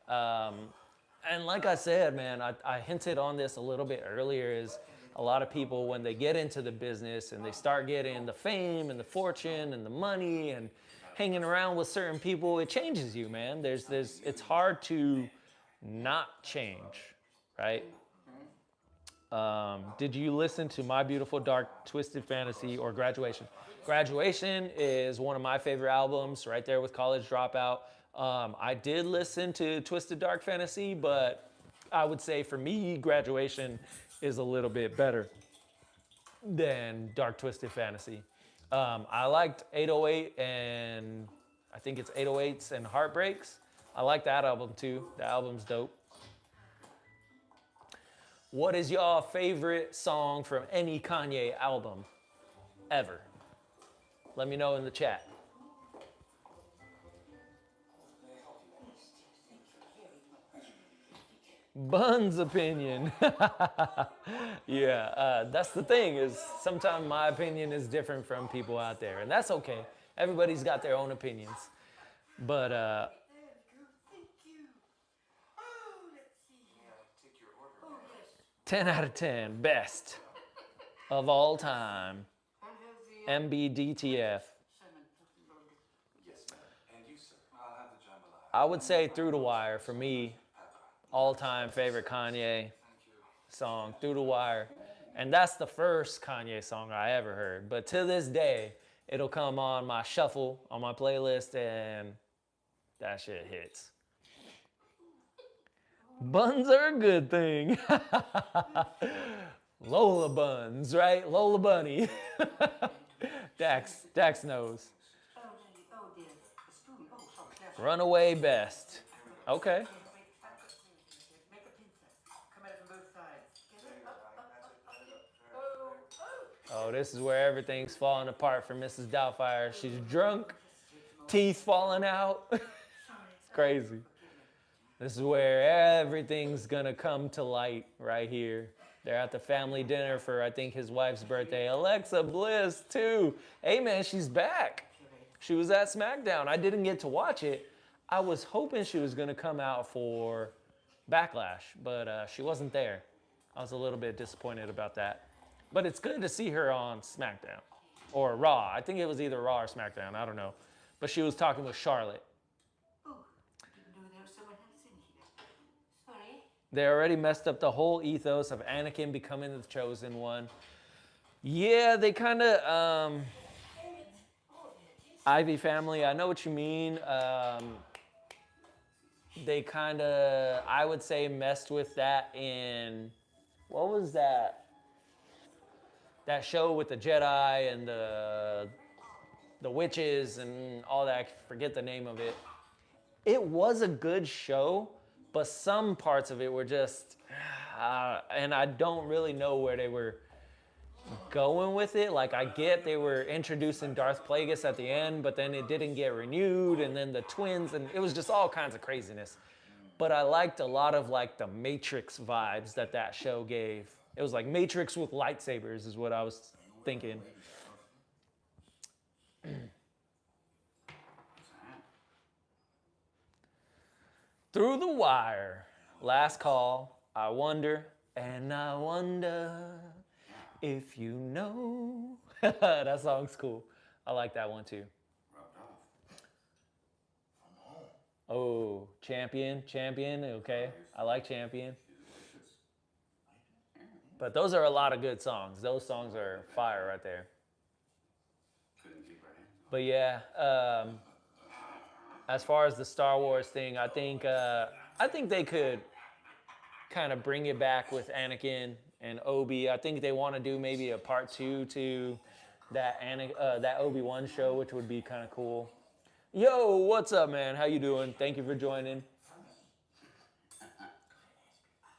And like I said, man, I hinted on this a little bit earlier is a lot of people, when they get into the business and they start getting the fame and the fortune and the money and hanging around with certain people, it changes you, man. It's hard to not change, right? Did you listen to My Beautiful Dark Twisted Fantasy or Graduation? Graduation is one of my favorite albums, right there with College Dropout. I did listen to Twisted Dark Fantasy, but I would say for me, Graduation is a little bit better than Dark Twisted Fantasy. I liked 808 and I think it's 808s and Heartbreaks. I like that album too. The album's dope. What is your favorite song from any Kanye album ever? Let me know in the chat. Bun's opinion. Yeah, that's the thing is sometimes my opinion is different from people out there, and that's okay. Everybody's got their own opinions. But There we go. Thank you. Oh, let's see here. Take your order. Oh, yes. 10 out of 10, best of all time. And how's the MBDTF. Simon? Yes, sir. And you, sir. I'll have the jambalaya. I would say Through the Wire for me, all-time favorite Kanye song, Through the Wire. And that's the first Kanye song I ever heard. But to this day, it'll come on my shuffle, on my playlist, and that shit hits. Buns are a good thing. Lola buns, right? Lola Bunny. Dax knows. Oh, dear. A spoon. Oh, sorry. Yes. Runaway Best. Okay. Make a pizza. Come at it from both sides. Get it? Up. Oh. Oh, this is where everything's falling apart for Mrs. Doubtfire. She's drunk, teeth falling out. It's crazy. This is where everything's gonna come to light right here. They're at the family dinner for, I think, his wife's birthday. Alexa Bliss, too. Hey, man, she's back. She was at SmackDown. I didn't get to watch it. I was hoping she was gonna come out for Backlash, but she wasn't there. I was a little bit disappointed about that. But it's good to see her on SmackDown or Raw. I think it was either Raw or SmackDown. I don't know. But she was talking with Charlotte. Oh, didn't know there was someone else in here. Sorry. They already messed up the whole ethos of Anakin becoming the chosen one. Yeah, they kind of, Ivy family, I know what you mean. They kind of, I would say, messed with that in, what was that? That show with the Jedi and the witches and all that. I forget the name of it. It was a good show, but some parts of it were just, and I don't really know where they were going with it. Like, I get they were introducing Darth Plagueis at the end, but then it didn't get renewed, and then the twins, and it was just all kinds of craziness. But I liked a lot of like the Matrix vibes that show gave. It was like Matrix with lightsabers is what I was thinking. Through the wire, last call. I wonder, and I wonder if you know. That song's cool. I like that one too. Rubbed off. From home. Oh, Champion, okay. I like Champion. But those are a lot of good songs. Those songs are fire right there. Couldn't keep our hands off. But yeah, as far as the Star Wars thing, I think they could kind of bring it back with Anakin and Obi. I think they want to do maybe a part 2 to that Obi-Wan show, which would be kind of cool. Yo, what's up, man? How you doing? Thank you for joining.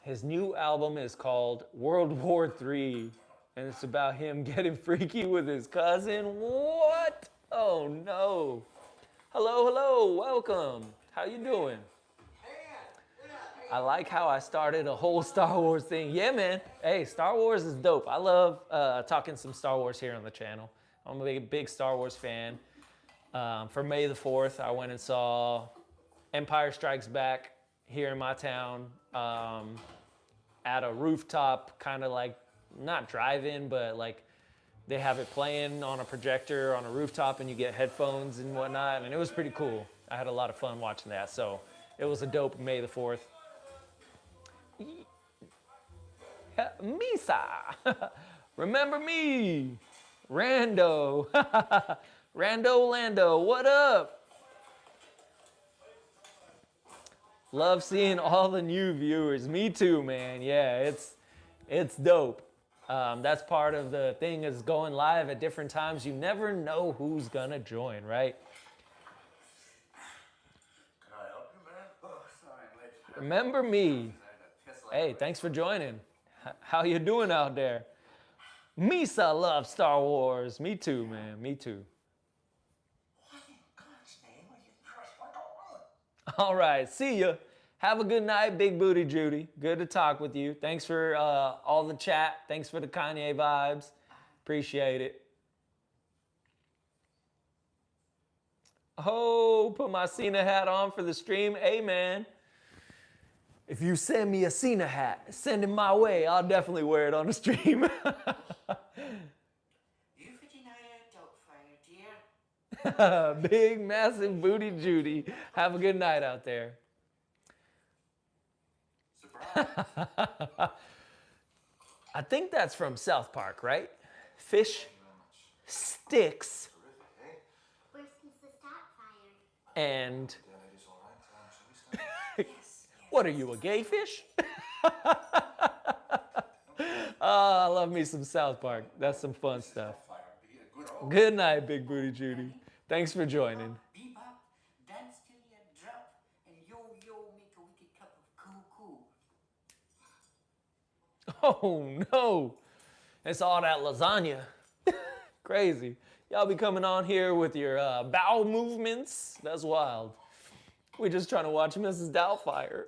His new album is called World War III, and it's about him getting freaky with his cousin. What? Oh no. Hello, welcome. How you doing? I like how I started a whole Star Wars thing. Yeah, man. Hey, Star Wars is dope. I love talking some Star Wars here on the channel. I'm a big Star Wars fan. For May the 4th, I went and saw Empire Strikes Back here in my town at a rooftop, kind of like, not drive-in, but like they have it playing on a projector on a rooftop and you get headphones and whatnot, and it was pretty cool. I had a lot of fun watching that, so it was a dope May the 4th. Misa! Remember me! Rando! Rando Lando, what up? Love seeing all the new viewers. Me too, man. Yeah, it's dope. That's part of the thing is going live at different times. You never know who's gonna join, right? Can I help you, man? Oh, sorry, I'm late. Remember me. I had to piss like Hey, thanks for joining. How you doing out there? Misa loves Star Wars. Me too, man. Me too. What in God's name are you dressed like a woman? All right, see ya. Have a good night, Big Booty Judy. Good to talk with you. Thanks for all the chat. Thanks for the Kanye vibes. Appreciate it. Oh, put my Cena hat on for the stream. Hey, man. If you send me a Cena hat, send it my way. I'll definitely wear it on the stream. You for deny Doubtfire, dear? Big, massive Booty Judy. Have a good night out there. Surprise. I think that's from South Park, right? Fish, sticks, Where's Mrs. Doubtfire? and Yeah, ladies, all right. Shall we start? Yes. what are you, a gay fish? I love me some South Park. That's some fun stuff. Fire, be a good old. Good night, Big Booty Judy. Thanks for joining. Bebop, dance till you drop, and yo-yo make a wicked cup of cool. Oh no, it's all that lasagna. Crazy. Y'all be coming on here with your bowel movements. That's wild. We're just trying to watch Mrs. Doubtfire.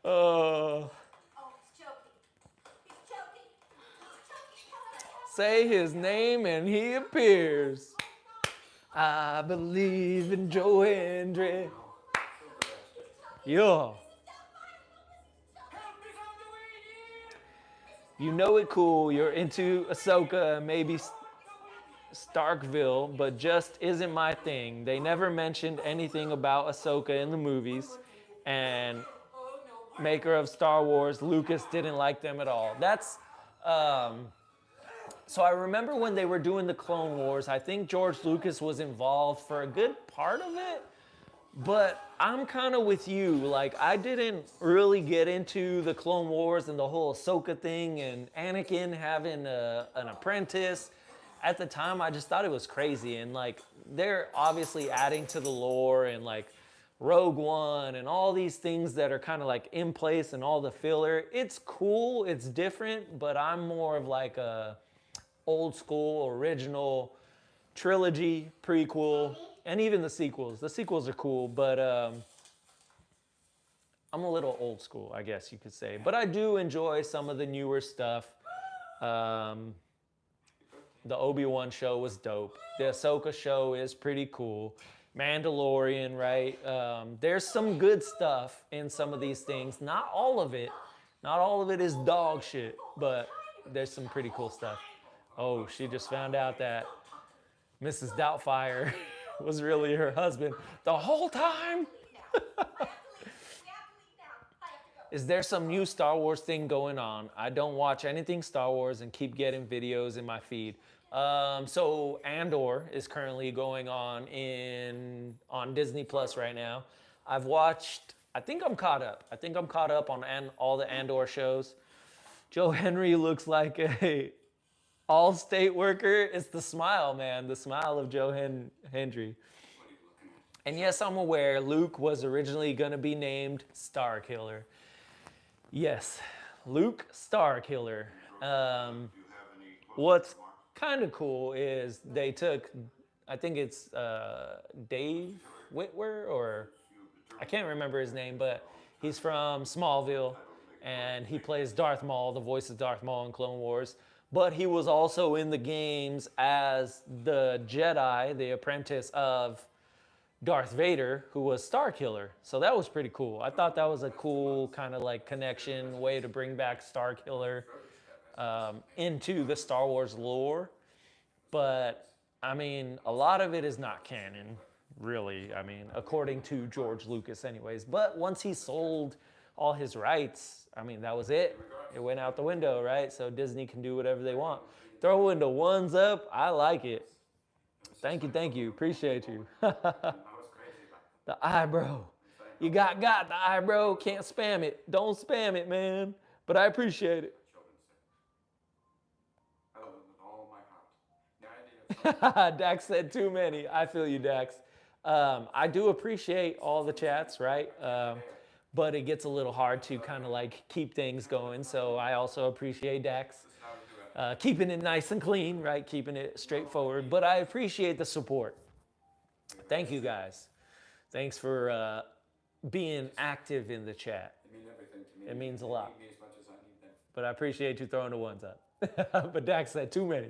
Oh, he's choking. He's choking. He's choking. Come on. Say his name and he appears. I believe in Joe Hendry. Yeah. You know it cool. You're into Ahsoka, maybe Starkville, but just isn't my thing. They never mentioned anything about Ahsoka in the movies, and maker of Star Wars, Lucas didn't like them at all. That's, so I remember when they were doing the Clone Wars, I think George Lucas was involved for a good part of it, but I'm kind of with you. Like, I didn't really get into the Clone Wars and the whole Ahsoka thing and Anakin having an apprentice. At the time, I just thought it was crazy. And like, they're obviously adding to the lore and like Rogue One and all these things that are kind of like in place and all the filler. It's cool, it's different, but I'm more of like a old school, original trilogy, prequel, and even the sequels. The sequels are cool, but I'm a little old school, I guess you could say. But I do enjoy some of the newer stuff. The Obi-Wan show was dope. The Ahsoka show is pretty cool. Mandalorian, right? There's some good stuff in some of these things. Not all of it. Not all of it is dog shit, but there's some pretty cool stuff. Oh, she just found out that Mrs. Doubtfire was really her husband the whole time. Is there some new Star Wars thing going on? I don't watch anything Star Wars and keep getting videos in my feed. So Andor is currently going on on Disney Plus right now. I've watched, I think I'm caught up. I think I'm caught up on all the Andor shows. Joe Henry looks like a all-state worker. It's the smile, man. The smile of Joe Hendry. And yes, I'm aware Luke was originally going to be named Starkiller. Yes, Luke Starkiller. What's kind of cool is they took, I think it's Dave Whitwer, or I can't remember his name, but he's from Smallville, and he plays Darth Maul, the voice of Darth Maul in Clone Wars. But he was also in the games as the Jedi, the apprentice of Darth Vader, who was Starkiller. So that was pretty cool. I thought that was a cool kind of like connection, way to bring back Starkiller into the Star Wars lore. But I mean, a lot of it is not canon, really. I mean, according to George Lucas anyways. But once he sold all his rights, I mean, that was it. It went out the window, right? So Disney can do whatever they want. Throwing the ones up, I like it. Thank you. Appreciate you. The eyebrow. You got the eyebrow. Can't spam it. Don't spam it, man. But I appreciate it. I love them with all my heart. Dax said too many. I feel you, Dax. I do appreciate all the chats, right? But it gets a little hard to kind of like keep things going. So I also appreciate Dax. Keeping it nice and clean, right? Keeping it straightforward. But I appreciate the support. Thank you, guys. Thanks for being active in the chat. They mean everything to me. It means a lot. They need me as much as I need them. But I appreciate you throwing the ones up. But Dax said too many.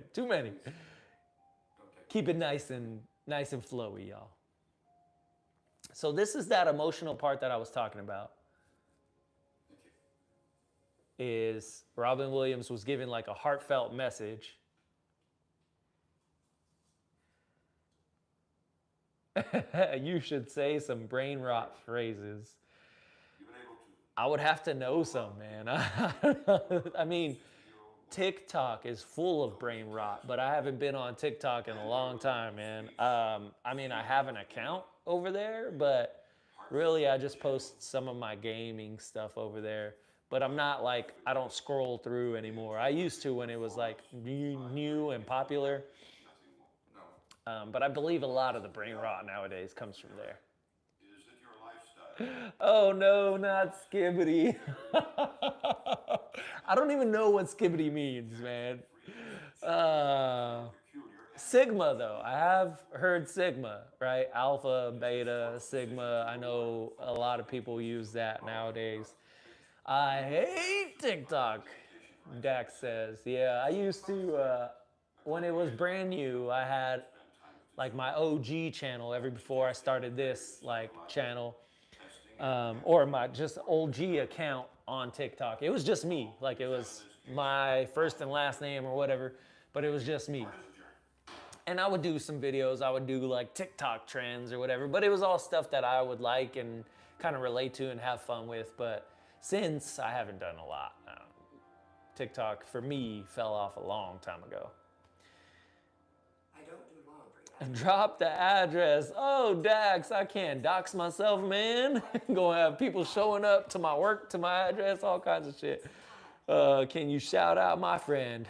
Keep it nice and flowy, y'all. So this is that emotional part that I was talking about. Is Robin Williams was giving like a heartfelt message. You should say some brain rot phrases. I would have to know some, man. I mean, TikTok is full of brain rot, but I haven't been on TikTok in a long time, man. I mean, I have an account over there, but really I just post some of my gaming stuff over there. But I'm not like, I don't scroll through anymore. I used to when it was like new and popular. But I believe a lot of the brain rot nowadays comes from there. Is it your lifestyle? Oh no, not skibbity. I don't even know what skibbity means, man. Sigma though, I have heard Sigma, right? Alpha, beta, Sigma. I know a lot of people use that nowadays. I hate TikTok, Dax says. Yeah, I used to, when it was brand new, I had like my OG channel before I started this like channel, or my just OG account on TikTok. It was just me, like it was my first and last name or whatever, but it was just me. And I would do some videos, I would do like TikTok trends or whatever, but it was all stuff that I would like and kind of relate to and have fun with. But since I haven't done a lot, TikTok for me fell off a long time ago. I don't do laundry. Drop the address. Oh, Dax, I can't dox myself, man. Gonna have people showing up to my work, to my address, all kinds of shit. Can you shout out my friend?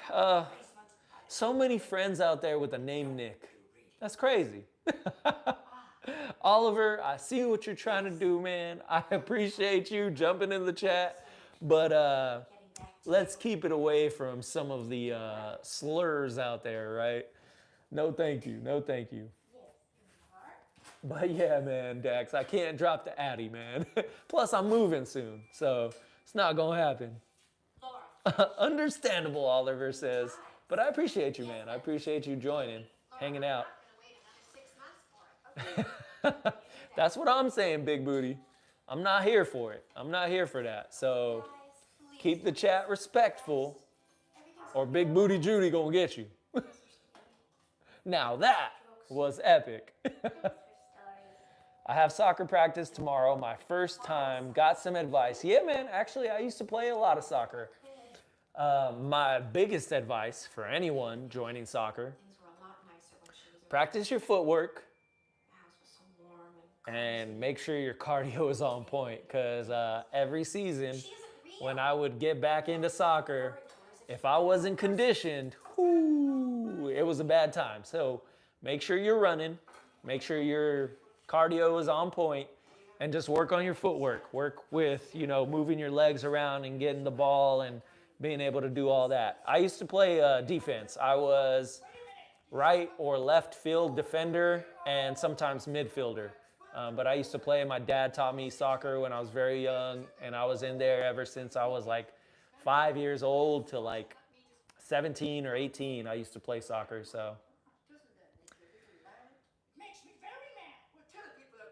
So many friends out there with the name Nick. That's crazy. Oliver, I see what you're trying to do, man. I appreciate you jumping in the chat, but let's keep it away from some of the slurs out there, right? No, thank you. No, thank you. But yeah, man, Dax, I can't drop the Addy, man. Plus, I'm moving soon, so it's not gonna happen. Understandable, Oliver says. But I appreciate you, man. I appreciate you joining, hanging out. That's what I'm saying, Big Booty. I'm not here for it. I'm not here for that. So keep the chat respectful, or Big Booty Judy gonna get you. Now that was epic. I have soccer practice tomorrow, my first time. Got some advice. Yeah, man, actually, I used to play a lot of soccer. My biggest advice for anyone joining soccer, practice your footwork and make sure your cardio is on point, because every season when I would get back into soccer, if I wasn't conditioned, it was a bad time. So make sure you're running, make sure your cardio is on point, and just work on your footwork. Work with, moving your legs around and getting the ball and being able to do all that. I used to play defense. I was right or left field defender and sometimes midfielder. But I used to play. My dad taught me soccer when I was very young, and I was in there ever since I was like 5 years old to like 17 or 18. I used to play soccer, so.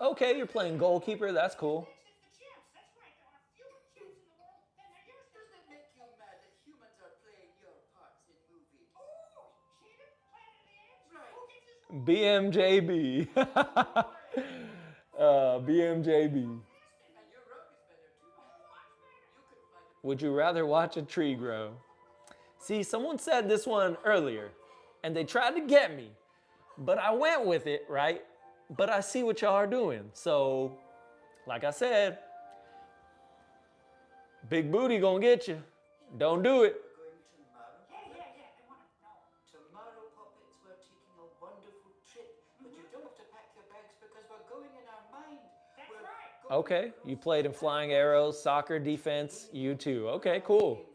Okay, you're playing goalkeeper. That's cool. BMJB. BMJB. Would you rather watch a tree grow? See, someone said this one earlier, and they tried to get me, but I went with it, right? But I see what y'all are doing. So, like I said, Big Booty gonna get you. Don't do it. Tomorrow, puppets, we're taking a wonderful trip, but you don't have to pack your bags because we're going in our mind. Okay, you played in Flying Arrows, soccer, defense, you too. Okay, cool.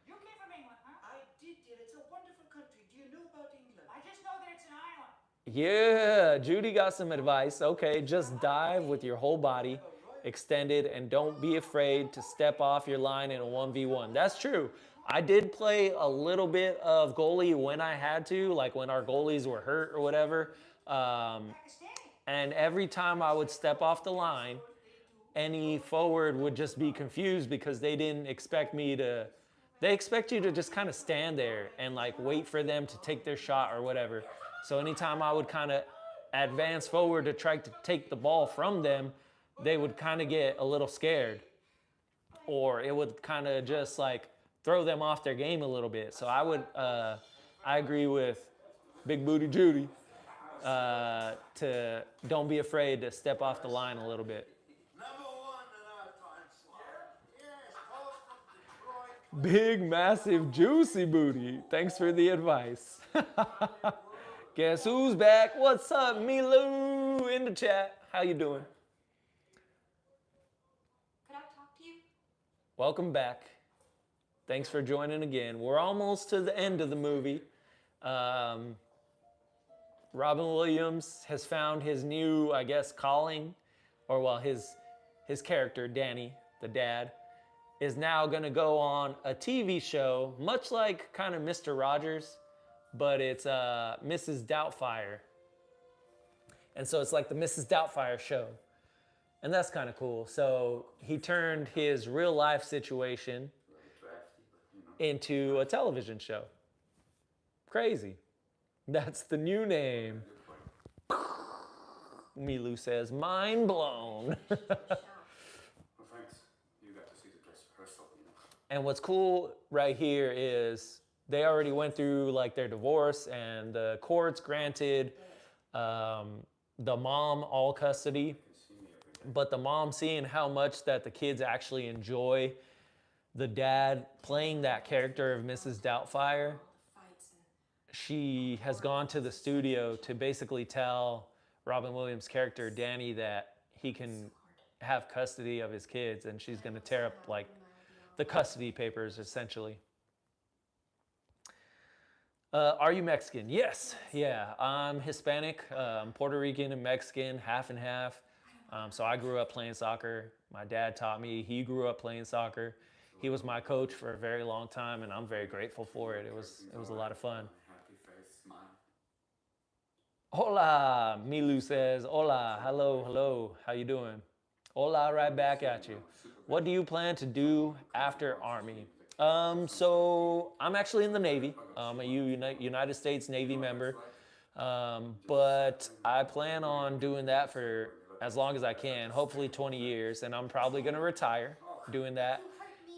You came from England, huh? I did, dear. It's a wonderful country. Do you know about England? I just know that it's an island. Yeah, Judy got some advice. Okay, just dive with your whole body extended and don't be afraid to step off your line in a 1v1. That's true. I did play a little bit of goalie when I had to, like when our goalies were hurt or whatever. And every time I would step off the line, any forward would just be confused because they didn't expect me to. They expect you to just kind of stand there and like wait for them to take their shot or whatever. So anytime I would kind of advance forward to try to take the ball from them, they would kind of get a little scared, or it would kind of just like throw them off their game a little bit. So I agree with Big Booty Judy to don't be afraid to step off the line a little bit. Big, massive, juicy booty. Thanks for the advice. Guess who's back? What's up, Milu? In the chat. How you doing? Could I talk to you? Welcome back. Thanks for joining again. We're almost to the end of the movie. Robin Williams has found his new, I guess, calling, or well, his character, Danny, the dad, is now going to go on a TV show, much like kind of Mr. Rogers, but it's Mrs. Doubtfire. And so it's like the Mrs. Doubtfire show. And that's kind of cool. So he turned his real life situation into a television show. Crazy. That's the new name. Milu says, mind blown. Well, thanks. You got to see the dress rehearsal, And what's cool right here is they already went through like their divorce, and the courts granted the mom all custody. But the mom, seeing how much that the kids actually enjoy the dad playing that character of Mrs. Doubtfire, she has gone to the studio to basically tell Robin Williams' character Danny that he can have custody of his kids, and she's going to tear up like the custody papers essentially. Are you Mexican? Yes. Yeah, I'm Hispanic, Puerto Rican and Mexican, half and half. So I grew up playing soccer. My dad taught me. He grew up playing soccer. He was my coach for a very long time, and I'm very grateful for it. It was a lot of fun. Happy face, smile. Hola, Milu says. Hola, hello, hello. How you doing? Hola, right back at you. What do you plan to do after Army? So I'm actually in the Navy. I'm a United States Navy member. But I plan on doing that for as long as I can, hopefully 20 years, and I'm probably going to retire doing that.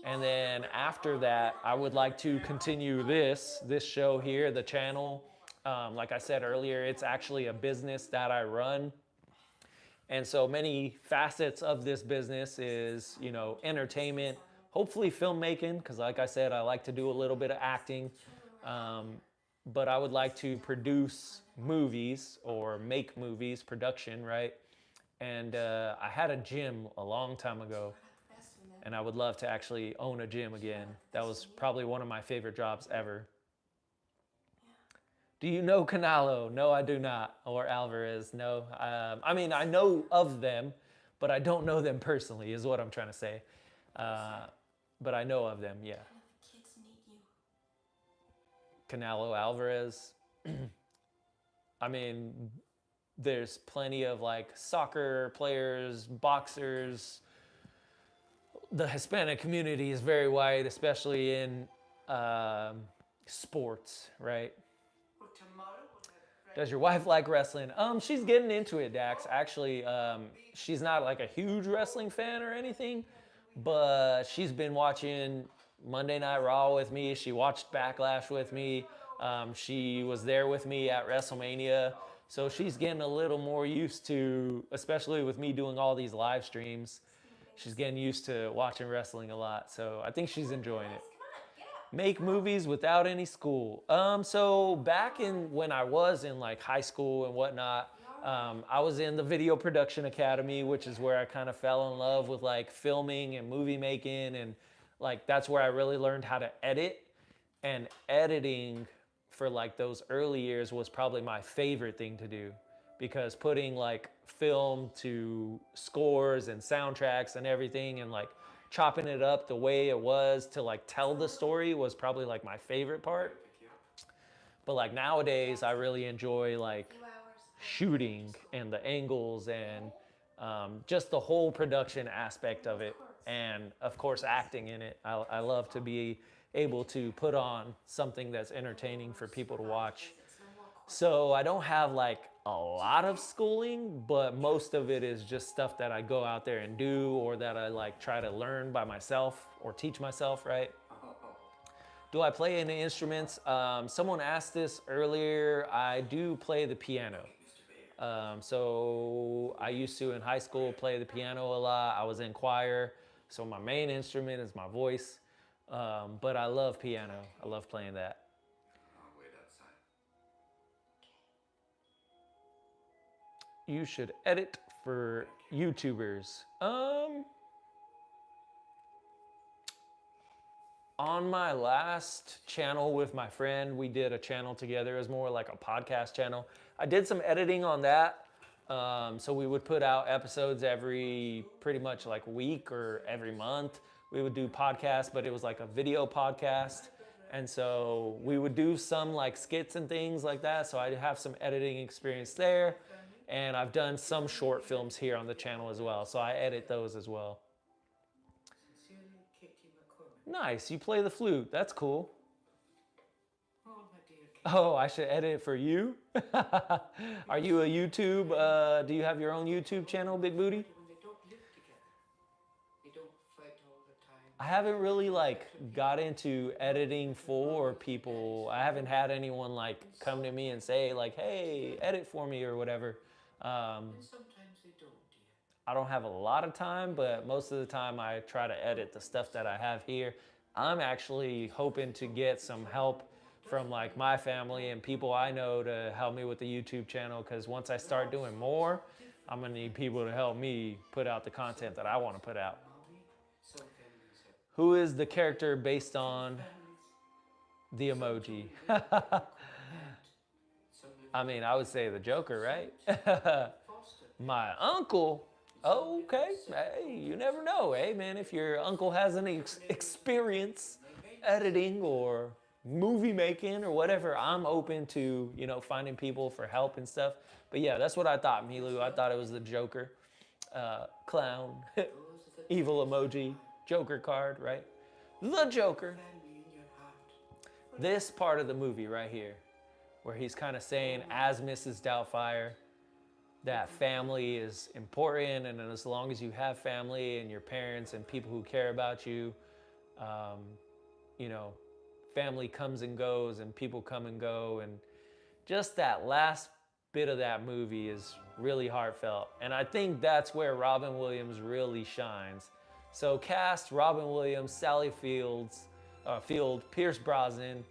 And then after that, I would like to continue this show here, the channel. Like I said earlier, it's actually a business that I run. And so many facets of this business is, you know, entertainment, hopefully filmmaking, because like I said, I like to do a little bit of acting. But I would like to produce movies or make movies, production, right? And I had a gym a long time ago, and I would love to actually own a gym again. That was probably one of my favorite jobs ever. Do you know Canalo? No, I do not. Or Alvarez? No. I mean, I know of them, but I don't know them personally, is what I'm trying to say. But I know of them, yeah. Canalo Alvarez. I mean, there's plenty of like soccer players, boxers. The Hispanic community is very wide, especially in sports, right? Does your wife like wrestling? She's getting into it, Dax. Actually, she's not like a huge wrestling fan or anything, but she's been watching Monday Night Raw with me. She watched Backlash with me. She was there with me at WrestleMania. So she's getting a little more used to, especially with me doing all these live streams, she's getting used to watching wrestling a lot. So I think she's enjoying it. Make movies without any school. So back in when I was in like high school and whatnot, I was in the Video Production Academy, which is where I kind of fell in love with like filming and movie making, and like that's where I really learned how to edit. And editing for like those early years was probably my favorite thing to do, because putting like film to scores and soundtracks and everything and like chopping it up the way it was to like tell the story was probably like my favorite part. But like nowadays I really enjoy like shooting and the angles and just the whole production aspect of it, and of course acting in it. I love to be able to put on something that's entertaining for people to watch. So I don't have like a lot of schooling, but most of it is just stuff that I go out there and do, or that I like try to learn by myself or teach myself, right? Do I play any instruments? Someone asked this earlier. I do play the piano. So I used to in high school play the piano a lot. I was in choir, so my main instrument is my voice. But I love piano. I love playing that. I'll wait outside. You should edit for YouTubers. On my last channel with my friend, we did a channel together. It was more like a podcast channel. I did some editing on that. So we would put out episodes every pretty much like week or every month. We would do podcasts, but it was like a video podcast. And so we would do some like skits and things like that. So I have some editing experience there. And I've done some short films here on the channel as well. So I edit those as well. Nice, you play the flute. That's cool. Oh, I should edit it for you? Are you a YouTube, do you have your own YouTube channel, Big Booty? I haven't really like got into editing for people. I haven't had anyone like come to me and say like, hey, edit for me or whatever. I don't have a lot of time, but most of the time I try to edit the stuff that I have here. I'm actually hoping to get some help from like my family and people I know to help me with the YouTube channel, because once I start doing more, I'm gonna need people to help me put out the content that I want to put out. Who is the character based on the emoji? I mean, I would say the Joker, right? My uncle. Oh, okay. Hey, you never know, hey man. If your uncle has any experience editing or movie making or whatever, I'm open to, you know, finding people for help and stuff. But yeah, that's what I thought, Milu. I thought it was the Joker, clown, evil emoji, Joker card, right? The Joker. This part of the movie right here, where he's kind of saying, as Mrs. Doubtfire, that family is important, and as long as you have family and your parents and people who care about you, you know, family comes and goes and people come and go, and just that last bit of that movie is really heartfelt. And I think that's where Robin Williams really shines. So cast Robin Williams, Sally Field, Pierce Brosnan.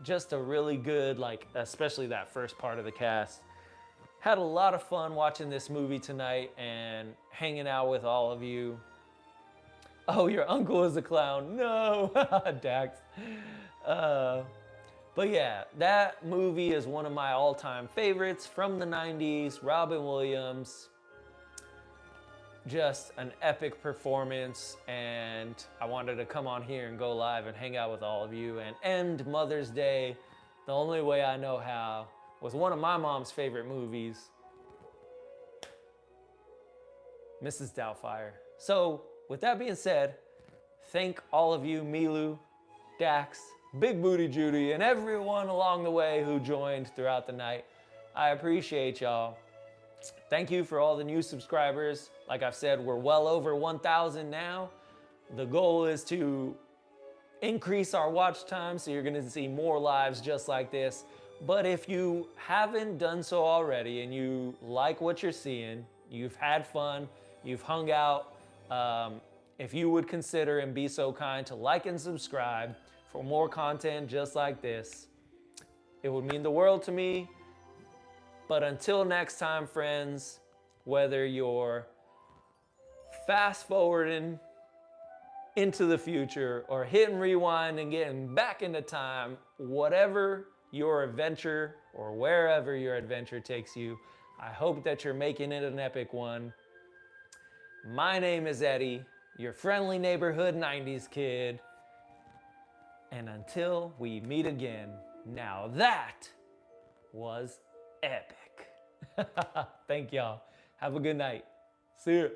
Just a really good, like, especially that first part of the cast. Had a lot of fun watching this movie tonight and hanging out with all of you. Oh, your uncle is a clown. No, Dax. But yeah, that movie is one of my all-time favorites from the 90s. Robin Williams. Just an epic performance, and I wanted to come on here and go live and hang out with all of you and end Mother's Day the only way I know how, with one of my mom's favorite movies, Mrs. Doubtfire. So with that being said, thank all of you, Milu, Dax, Big Booty Judy, and everyone along the way who joined throughout the night. I appreciate y'all. Thank you for all the new subscribers. Like I've said, we're well over 1,000 now. The goal is to increase our watch time, so you're gonna see more lives just like this. But if you haven't done so already and you like what you're seeing, you've had fun, you've hung out, if you would consider and be so kind to like and subscribe for more content just like this, it would mean the world to me. But until next time, friends, whether you're fast forwarding into the future or hitting rewind and getting back into time, whatever your adventure or wherever your adventure takes you, I hope that you're making it an epic one. My name is Eddie, your friendly neighborhood 90s kid. And until we meet again, now that was epic. Thank y'all. Have a good night. See ya.